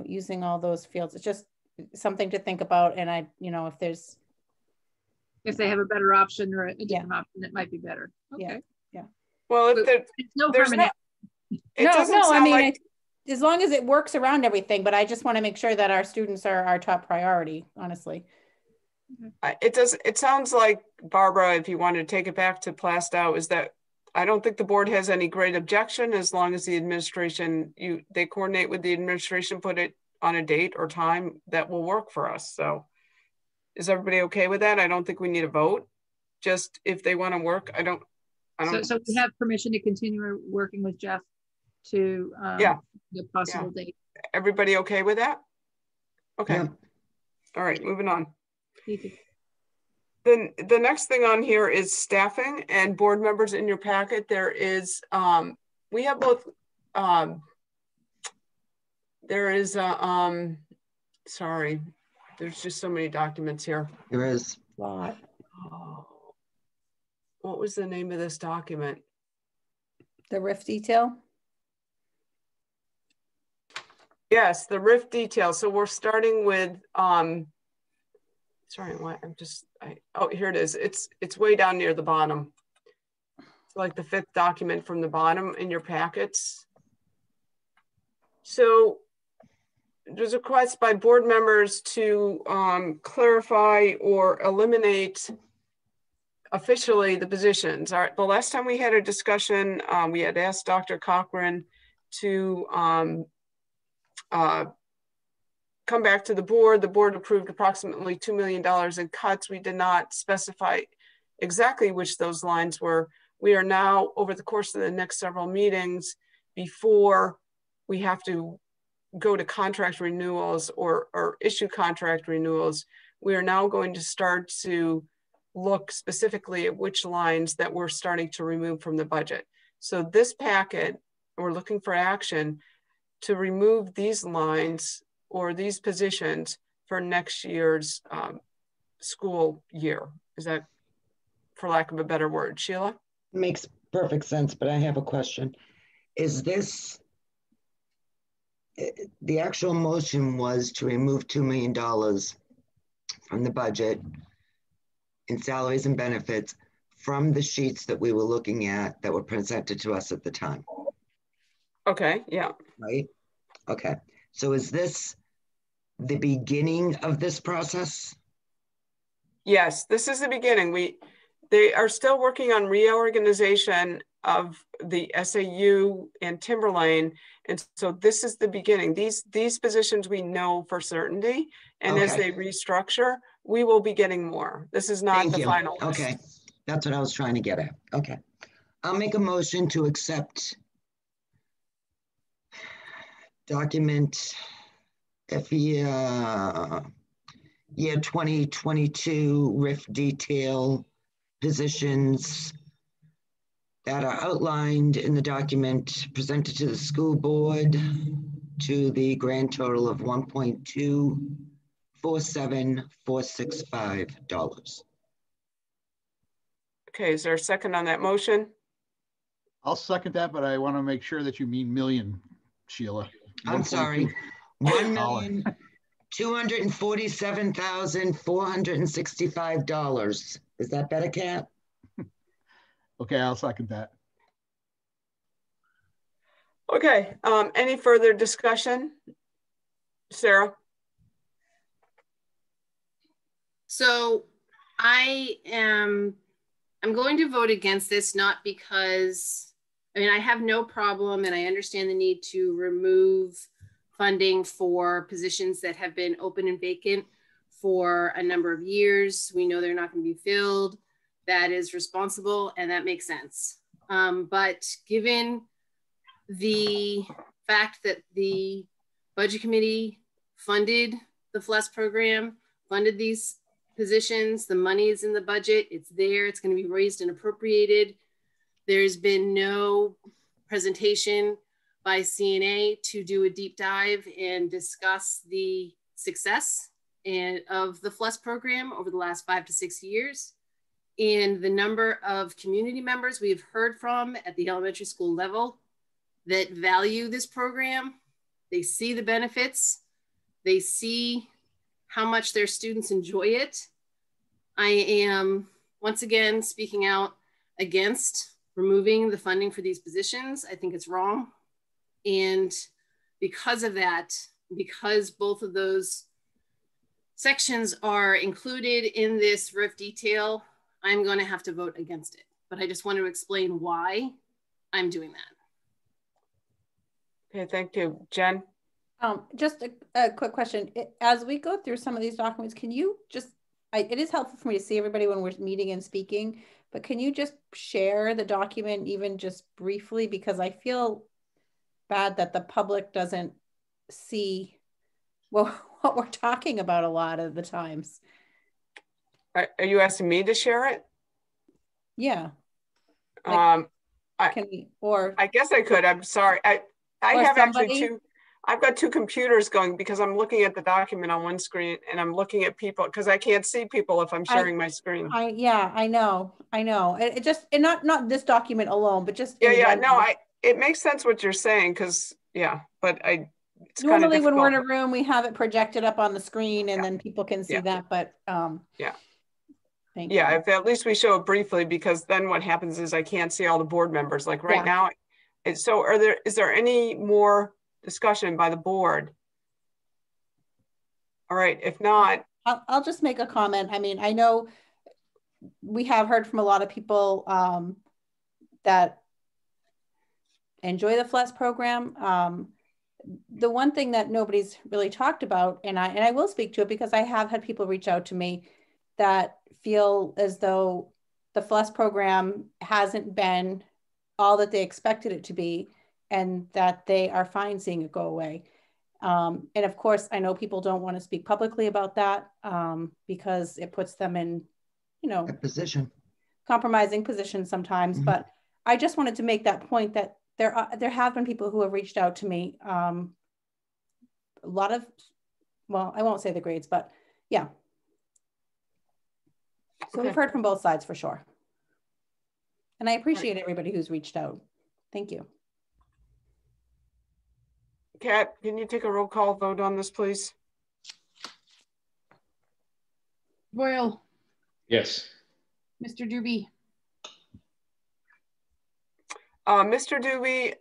using all those fields. It's just something to think about. And if they have a better option or a different option, it might be better. Okay. Yeah. Well, there's no permanent. As long as it works around everything, but I just want to make sure that our students are our top priority, honestly. It sounds like, Barbara, if you want to take it back to Plastow, is that I don't think the board has any great objection, as long as the administration, they coordinate with the administration, put it on a date or time that will work for us. So is everybody okay with that? I don't think we need a vote. Just if they want to work, I don't. So we have permission to continue working with Jeff to the possible date. Everybody okay with that? Okay. Yeah. All right, moving on. Thank you. Then the next thing on here is staffing, and board members. In your packet, there is we have both there is sorry, there's just so many documents here. There is a lot. Oh. What was the name of this document? The RIF detail? Yes, the RIF detail. So we're starting with sorry, what oh, here it is. It's way down near the bottom. It's like the 5th document from the bottom in your packets. So there's a request by board members to clarify or eliminate officially the positions. The last time we had a discussion, we had asked Dr. Cochran to come back to the board. The board approved approximately $2 million in cuts. We did not specify exactly which those lines were. We are now, over the course of the next several meetings, before we have to go to contract renewals or issue contract renewals, we are now going to start to look specifically at which lines that we're starting to remove from the budget. So this packet, we're looking for action to remove these lines or these positions for next year's school year. Is that, for lack of a better word, Sheila? Makes perfect sense, but I have a question. Is this, the actual motion was to remove $2 million from the budget in salaries and benefits from the sheets that we were looking at that were presented to us at the time. Okay, yeah. Right? Okay. So is this the beginning of this process? Yes, this is the beginning. They are still working on reorganization of the SAU and Timberlane. And so this is the beginning. These positions we know for certainty. And as they restructure, we will be getting more. This is not the final list. Okay, that's what I was trying to get at. Okay. I'll make a motion to accept document year 2022 RIF detail positions that are outlined in the document presented to the school board to the grand total of $1.247465. Okay, is there a second on that motion? I'll second that, but I want to make sure that you mean million, Sheila. I'm sorry. $1,247,465. Is that better, Kat? Okay, I'll second that. Okay, any further discussion? Sarah? So I'm going to vote against this, not because, I mean, I have no problem and I understand the need to remove funding for positions that have been open and vacant for a number of years. We know they're not going to be filled. That is responsible and that makes sense. But given the fact that the budget committee funded the FLES program, funded these positions, the money is in the budget, it's there, it's going to be raised and appropriated. There's been no presentation by CNA to do a deep dive and discuss the success of the FLES program over the last 5 to 6 years. And the number of community members we've heard from at the elementary school level that value this program. They see the benefits. They see how much their students enjoy it. I am, once again, speaking out against removing the funding for these positions. I think it's wrong. And because of that, because both of those sections are included in this RIF detail, I'm going to have to vote against it. But I just want to explain why I'm doing that. Okay, thank you. Jen? Just a quick question. As we go through some of these documents, can you just, it is helpful for me to see everybody when we're meeting and speaking, but can you just share the document even just briefly? Because I feel bad that the public doesn't see what we're talking about a lot of the times. Are you asking me to share it? Yeah. Like, can we, or I guess I could. I'm sorry. I have somebody? Actually I've got two computers going because I'm looking at the document on one screen and I'm looking at people because I can't see people if I'm sharing my screen. Yeah, I know. It just, and not this document alone, but just it makes sense what you're saying because but it's normally when we're in a room we have it projected up on the screen and then people can see that, but thank you. If at least we show it briefly, because then what happens is I can't see all the board members like right now. So is there any more discussion by the board? All right, if not, I'll just make a comment. I mean, I know we have heard from a lot of people that enjoy the FLES program. The one thing that nobody's really talked about, and I will speak to it because I have had people reach out to me that feel as though the FLES program hasn't been all that they expected it to be, and that they are fine seeing it go away. And of course, I know people don't want to speak publicly about that because it puts them in you know, a position, compromising position sometimes. Mm-hmm. But I just wanted to make that point that there have been people who have reached out to me. A lot of, well, I won't say the grades, but yeah. So Okay. we've heard from both sides for sure. And I appreciate everybody who's reached out. Thank you. Kat, can you take a roll call vote on this, please? Boyle, Yes. Mr. Doobie, Mr. Doobie,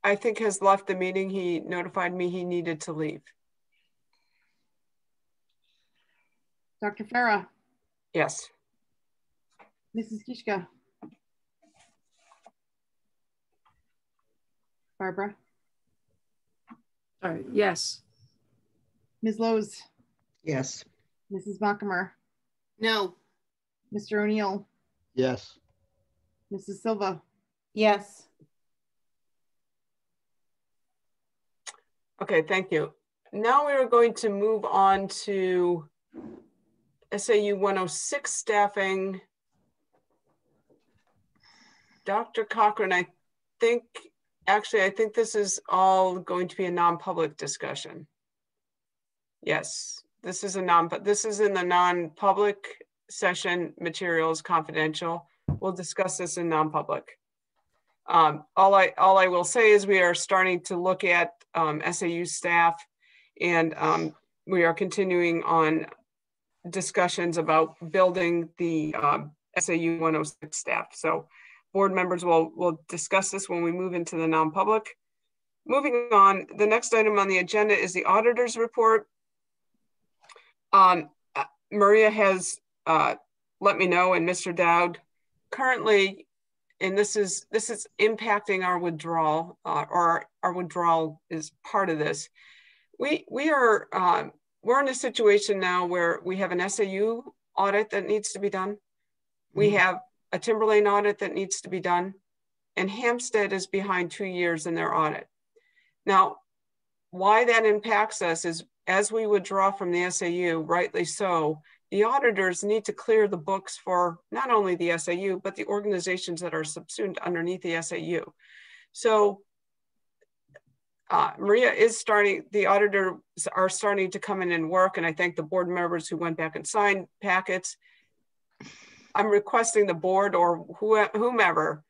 I think, has left the meeting. He notified me he needed to leave. Dr. Farah, Yes. Mrs. Kishka, Barbara, Yes. Ms. Lowe's, yes. Mrs. Bachmer, No. Mr. O'Neill, Yes. Mrs. Silva, Yes. Okay, thank you. Now we are going to move on to SAU 106 staffing. Dr. Cochran, I think this is all going to be a non-public discussion. Yes, this is in the non-public session, materials confidential. We'll discuss this in non-public. All I will say is we are starting to look at SAU staff, and we are continuing on discussions about building the SAU 106 staff. So board members will discuss this when we move into the non-public. Moving on, the next item on the agenda is the auditor's report. Maria has let me know, and Mr. Dowd, currently, and this is impacting our withdrawal, or our withdrawal is part of this. We're in a situation now where we have an SAU audit that needs to be done. We have a Timberlane audit that needs to be done, and Hampstead is behind 2 years in their audit. Now, why that impacts us is as we withdraw from the SAU, rightly so, the auditors need to clear the books for not only the SAU, but the organizations that are subsumed underneath the SAU. So Maria is starting, the auditors are starting to come in and work, and I thank the board members who went back and signed packets. I'm requesting the board or whomever,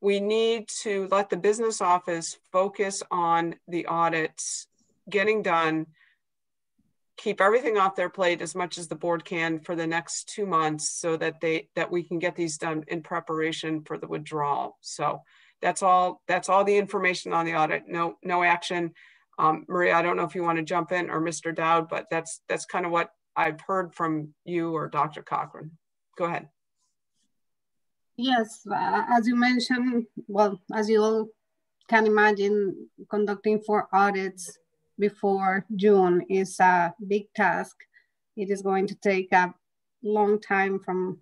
we need to let the business office focus on the audits getting done, keep everything off their plate as much as the board can for the next 2 months so that we can get these done in preparation for the withdrawal. So that's all the information on the audit. No action. Maria, I don't know if you want to jump in, or Mr. Dowd, but that's kind of what I've heard from you or Dr. Cochran. Go ahead. Yes, as you mentioned, well, as you all can imagine, conducting 4 audits before June is a big task. It is going to take a long time from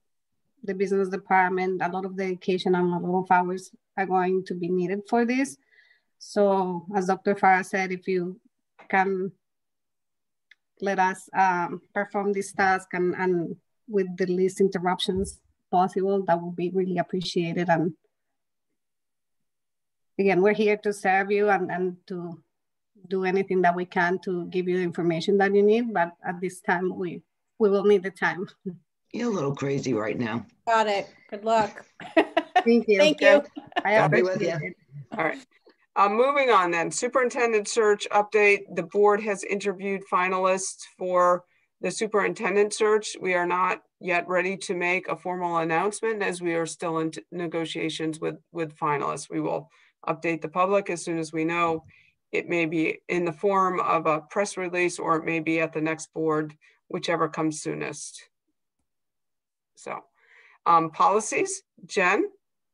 the business department. A lot of dedication and a lot of hours are going to be needed for this. So as Dr. Farah said, if you can let us perform this task and with the least interruptions possible, that would be really appreciated. And again, we're here to serve you and to do anything that we can to give you the information that you need, but at this time we will need the time. You're a little crazy right now. Got it. Good luck. Thank you. Thank you. I'll be with you. All right. Moving on then, superintendent search update. The board has interviewed finalists for the superintendent search. We are not yet ready to make a formal announcement as we are still in negotiations with finalists. We will update the public as soon as we know. It may be in the form of a press release, or it may be at the next board, whichever comes soonest. So policies, Jen,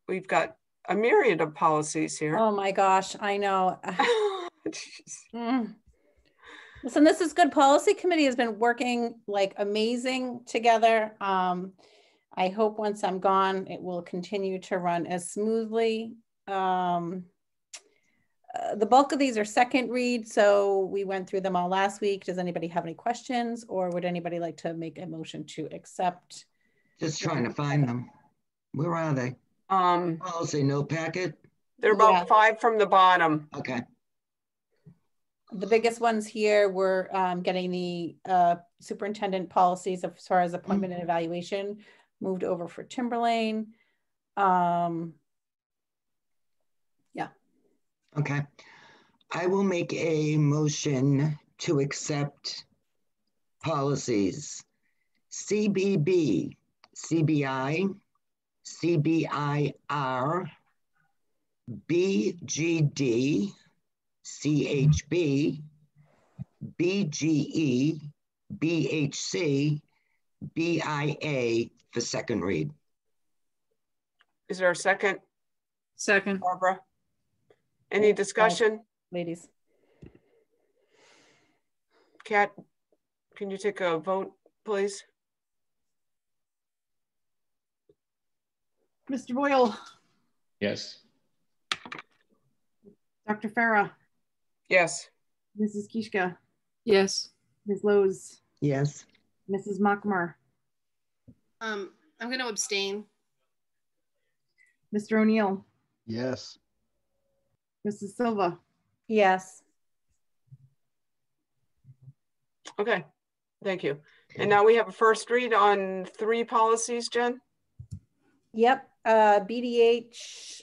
we've got a myriad of policies here. Oh my gosh, I know. Listen, this is good. Policy committee has been working like amazing together. I hope once I'm gone, it will continue to run as smoothly. The bulk of these are second read, so we went through them all last week. Does anybody have any questions, or would anybody like to make a motion to accept Just trying to find them. Where are they? Policy note packet. They're about 5 from the bottom. Okay. The biggest ones here were getting the superintendent policies as far as appointment and evaluation moved over for Timberlane. Yeah. Okay. I will make a motion to accept policies CBB, CBI, CBIR, BGD, CHB, BGE, BHC, BIA for second read. Is there a second? Second. Barbara. Any discussion? Ladies. Kat, can you take a vote, please? Mr. Boyle, Yes. Dr. Farah, Yes. Mrs. Kishka, Yes. Ms. Lowe's, Yes. Mrs. Mockmer, I'm going to abstain. Mr. O'Neill, Yes. Mrs. Silva. Yes. Okay, thank you. And now we have a first read on 3 policies, Jen? Yep. BDH,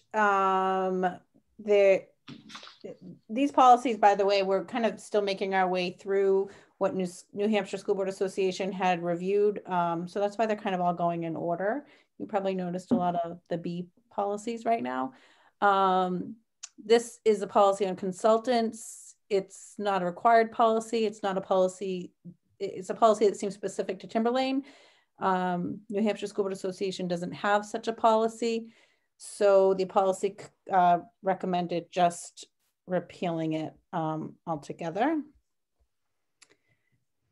these policies, by the way, we're kind of still making our way through what New Hampshire School Board Association had reviewed. So that's why they're kind of all going in order. You probably noticed a lot of the B policies right now. This is a policy on consultants. It's not a required policy. It's not a policy. It's a policy that seems specific to Timberlane. New Hampshire School Board Association doesn't have such a policy. So the policy recommended just repealing it altogether.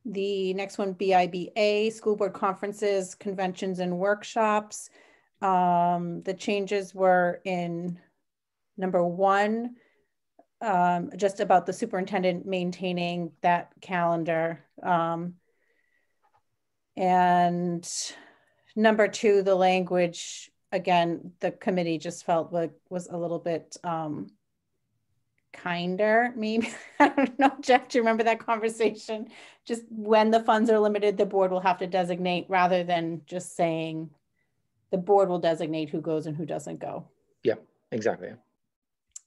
The next one, BIBA, school board conferences, conventions, and workshops. The changes were in number 1, just about the superintendent maintaining that calendar. And number 2, the language, again, the committee just felt like was a little bit kinder, maybe. I don't know, Jeff, do you remember that conversation? Just when the funds are limited, the board will have to designate rather than just saying the board will designate who goes and who doesn't go. Yeah, exactly.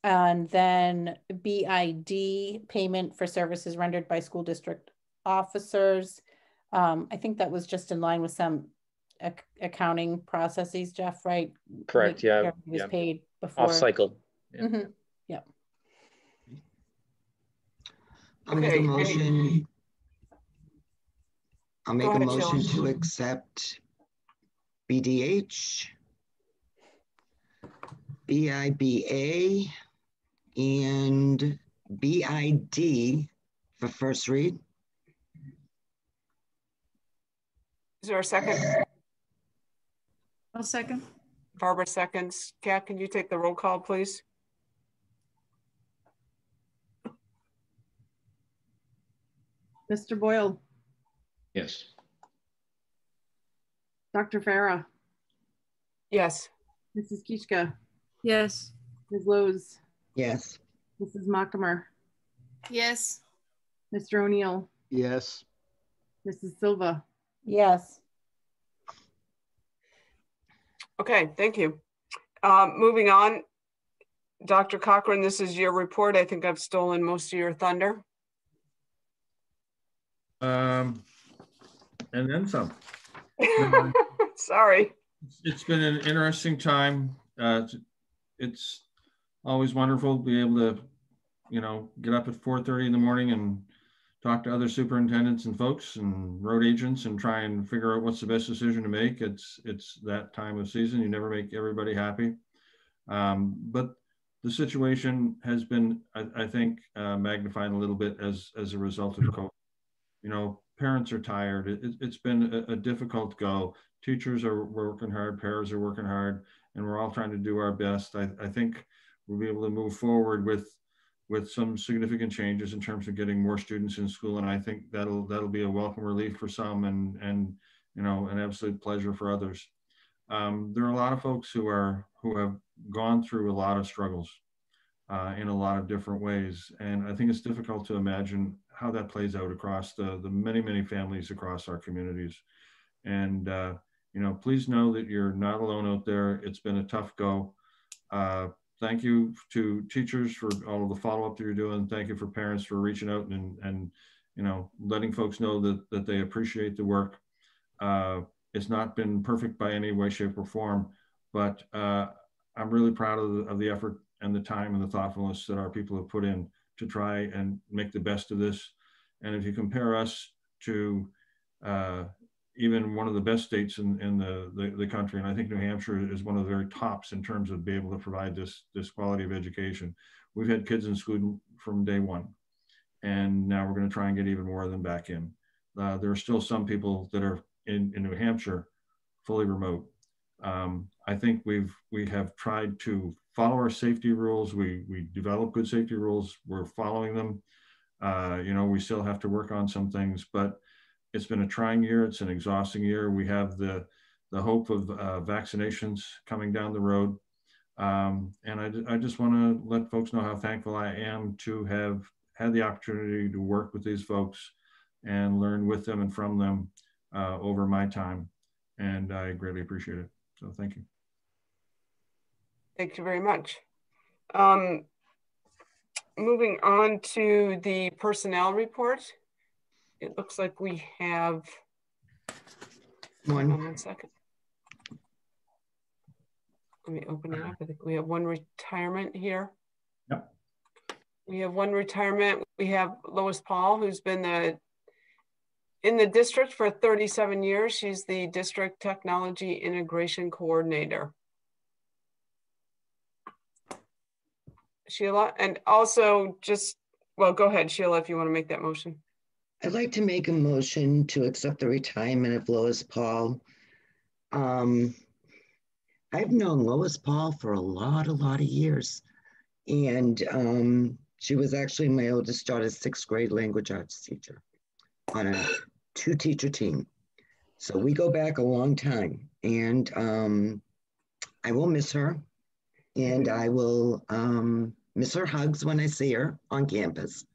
And then BID, payment for services rendered by school district officers. I think that was just in line with some accounting processes, Jeff, right? Correct. Yeah. He was paid before. Off cycle. Yeah. Mm-hmm. Yep. I'll make a motion. I'll make a motion to accept BDH, BIBA, and BID for first read. Is there a second? I'll second. Barbara seconds. Kat, can you take the roll call, please? Mr. Boyle. Yes. Dr. Farah. Yes. Mrs. Kishka. Yes. Ms. Lowe's. Yes. Mrs. Mockmer. Yes. Mr. O'Neill. Yes. Mrs. Silva. Yes. Okay, thank you. Moving on, Dr. Cochran, this is your report. I think I've stolen most of your thunder. And then some. Sorry. It's been an interesting time. It's always wonderful to be able to, get up at 4:30 in the morning and talk to other superintendents and folks and road agents and try and figure out what's the best decision to make. It's that time of season. You never make everybody happy. But the situation has been, I think, magnified a little bit as a result of COVID. Parents are tired. It's been a difficult go. Teachers are working hard, parents are working hard, and we're all trying to do our best. I think we'll be able to move forward with some significant changes in terms of getting more students in school, and I think that'll be a welcome relief for some, and you know, an absolute pleasure for others. There are a lot of folks who have gone through a lot of struggles in a lot of different ways. And I think it's difficult to imagine how that plays out across the many, many families across our communities. And, you know, please know that you're not alone out there. It's been a tough go. Thank you to teachers for all of the follow-up that you're doing. Thank you for parents for reaching out and you know, letting folks know that they appreciate the work. It's not been perfect by any way, shape, or form, but I'm really proud of the effort and the time and the thoughtfulness that our people have put in to try and make the best of this. And if you compare us to even one of the best states in the country, and I think New Hampshire is one of the very tops in terms of being able to provide this quality of education. We've had kids in school from day one, and now we're going to try and get even more of them back in. There are still some people that are in New Hampshire fully remote. I think we have tried to follow our safety rules. We develop good safety rules. We're following them. You know, we still have to work on some things, but it's been a trying year. It's an exhausting year. We have the hope of vaccinations coming down the road. And I just want to let folks know how thankful I am to have had the opportunity to work with these folks and learn with them and from them over my time. And I greatly appreciate it. So thank you. Thank you very much. Moving on to the personnel report. It looks like we have one second. Let me open it up. I think we have one retirement here. Yep. We have one retirement. We have Lois Paul, who's been in the district for 37 years. She's the District Technology Integration Coordinator. Sheila, and also just, well, go ahead, Sheila, if you want to make that motion. I'd like to make a motion to accept the retirement of Lois Paul. I've known Lois Paul for a lot of years. And she was actually my oldest daughter's 6th grade language arts teacher on a 2-teacher team. So we go back a long time, and I will miss her, and I will miss her hugs when I see her on campus.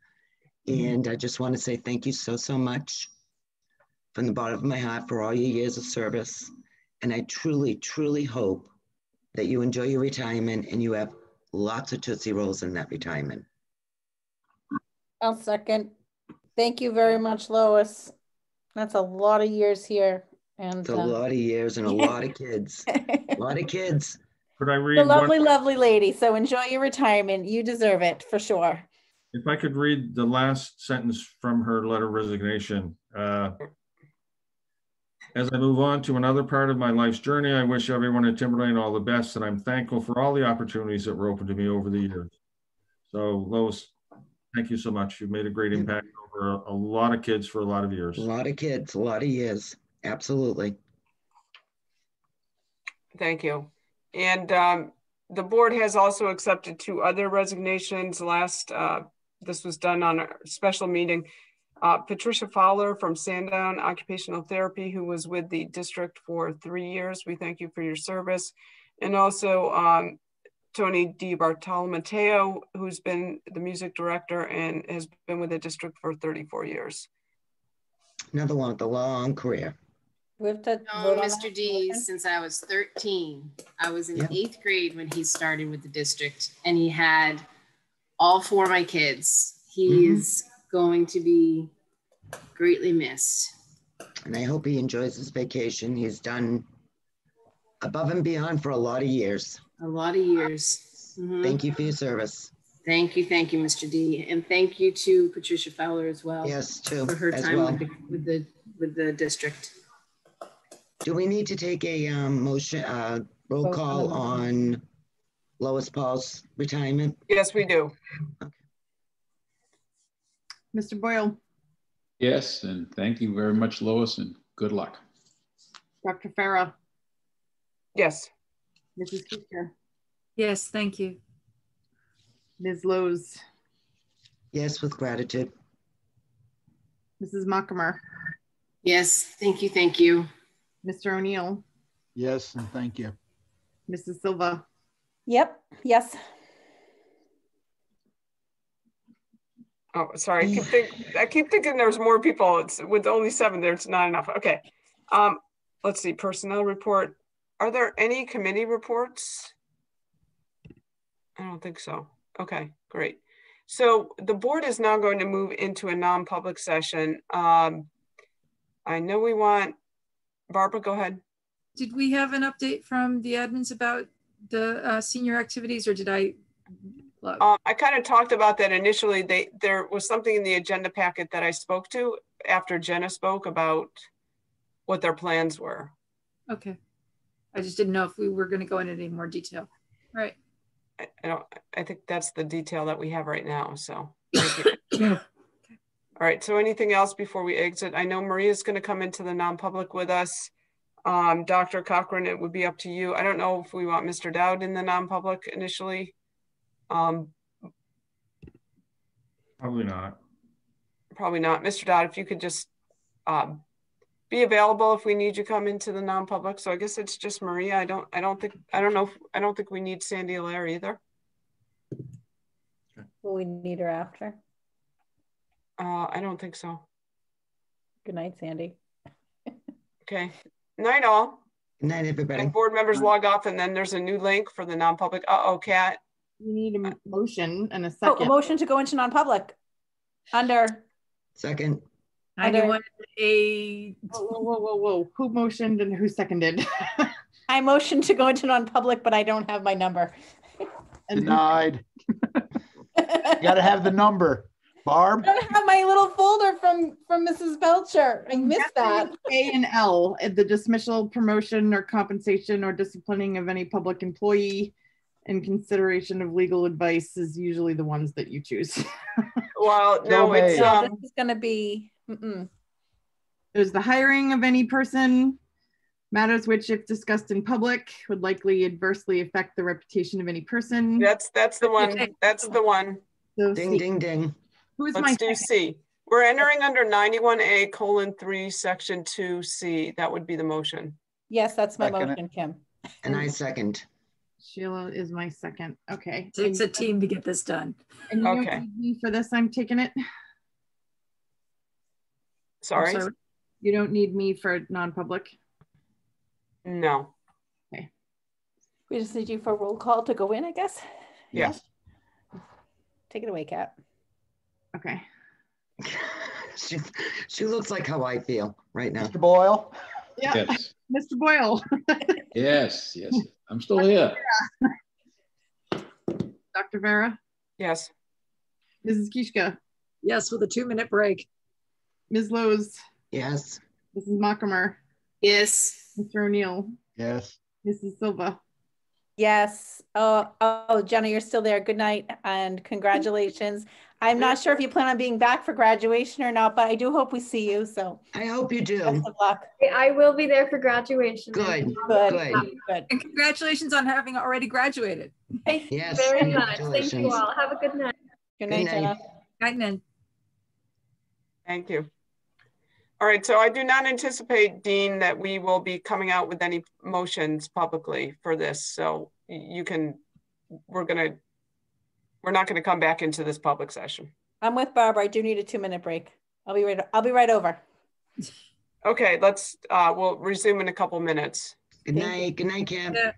And I just want to say thank you so much from the bottom of my heart for all your years of service. And I truly hope that you enjoy your retirement and you have lots of Tootsie Rolls in that retirement. I'll second. Thank you very much, Lois. That's a lot of years here. And it's a lot of years and a lot of kids. A lot of kids. Could I read a lovely lady. So enjoy your retirement. You deserve it for sure. If I could read the last sentence from her letter of resignation. As I move on to another part of my life's journey, I wish everyone at Timberlane all the best, and I'm thankful for all the opportunities that were open to me over the years. So Lois, thank you so much. You've made a great impact over a lot of kids for a lot of years. A lot of kids, a lot of years. Absolutely. Thank you. And the board has also accepted 2 other resignations. This was done on a special meeting. Patricia Fowler from Sandown Occupational Therapy, who was with the district for 3 years. We thank you for your service. And also Tony DiBartolomateo, who's been the music director and has been with the district for 34 years. Another one with a long career. No, Mr. D, since I was 13. I was in 8th grade when he started with the district, and he had all 4 of my kids. He is going to be greatly missed. And I hope he enjoys his vacation. He's done above and beyond for a lot of years. A lot of years. Thank you for your service. Thank you, Mr. D, and thank you to Patricia Fowler as well. Yes, too. For her time with the district. Do we need to take a motion, roll call on Lois Paul's retirement? Yes, we do. Okay. Mr. Boyle. Yes, and thank you very much, Lois, and good luck. Dr. Farah. Yes. Mrs. Kuchar. Yes, thank you. Ms. Lowe's. Yes, with gratitude. Mrs. Mockamer. Yes, thank you. Mr. O'Neill, Yes, and thank you. Mrs. Silva. Yep. Yes. Oh, sorry. I keep thinking there's more people. It's with only 7 there. It's not enough. Okay. Let's see. Personnel report. Are there any committee reports? I don't think so. Okay, great. So the board is now going to move into a non-public session. I know we want, Barbara, go ahead. Did we have an update from the admins about the senior activities, or did I? I kind of talked about that initially. There was something in the agenda packet that I spoke to after Jenna spoke about what their plans were. Okay. I just didn't know if we were going to go into any more detail. Right. I think that's the detail that we have right now. So thank you. All right. So anything else before we exit? I know Maria's going to come into the non-public with us. Dr. Cochran, it would be up to you. I don't know if we want Mr. Dowd in the non-public initially. Probably not. Probably not. Mr. Dowd, if you could just be available if we need you come into the non-public. So I guess it's just Maria. I don't think we need Sandy Allaire either. Will we need her after? I don't think so. Good night, Sandy. Okay. Night all. Good night, everybody. And board members log off, and then there's a new link for the non-public. Uh-oh, Kat. You need a motion and a second. Oh, a motion to go into non-public under. Second. Under. Whoa. Who motioned and who seconded? I motioned to go into non-public, but I don't have my number. Denied. You gotta have the number. Barb? I don't have my little folder from Mrs. Belcher. I missed that. A and L, the dismissal, promotion, or compensation or disciplining of any public employee in consideration of legal advice is usually the ones that you choose. Well, no, it's this is gonna be. There's the hiring of any person, matters which, if discussed in public, would likely adversely affect the reputation of any person. That's the one. That's the one. So ding, ding, ding. Let's do C. We're entering under 91A:3, section 2C. That would be the motion. Yes, that's my motion, Kim. And I second. Sheila is my second. Okay. It takes a team to get this done. And you don't need me for this, I'm taking it. Sorry? You don't need me for non-public? No. Okay. We just need you for a roll call to go in, I guess. Yes. Take it away, Kat. Okay. She looks like how I feel right now. Mr. Boyle? Yeah. Yes. Mr. Boyle. Yes. I'm still here. Dr. Vera? Yes. Mrs. Kishka? Yes, with a 2-minute break. Ms. Lowe's? Yes. Mrs. Mockamer? Yes. Mr. O'Neill? Yes. Mrs. Silva? Yes. Oh, Jenna, you're still there. Good night and congratulations. I'm not sure if you plan on being back for graduation or not, but I do hope we see you. So I hope you do. Best of luck. I will be there for graduation. Good. Good. And congratulations on having already graduated. Thank you Yes, very much. Thank you congratulations. all. Have a good night. Good night, Jenna. Night, Nan. Thank you. All right, so I do not anticipate, Dean, that we will be coming out with any motions publicly for this. So you can, we're not gonna come back into this public session. I'm with Barbara. I do need a 2-minute break. I'll be right over. Okay, let's, we'll resume in a couple minutes. Good night. Good night, Kim. Yeah.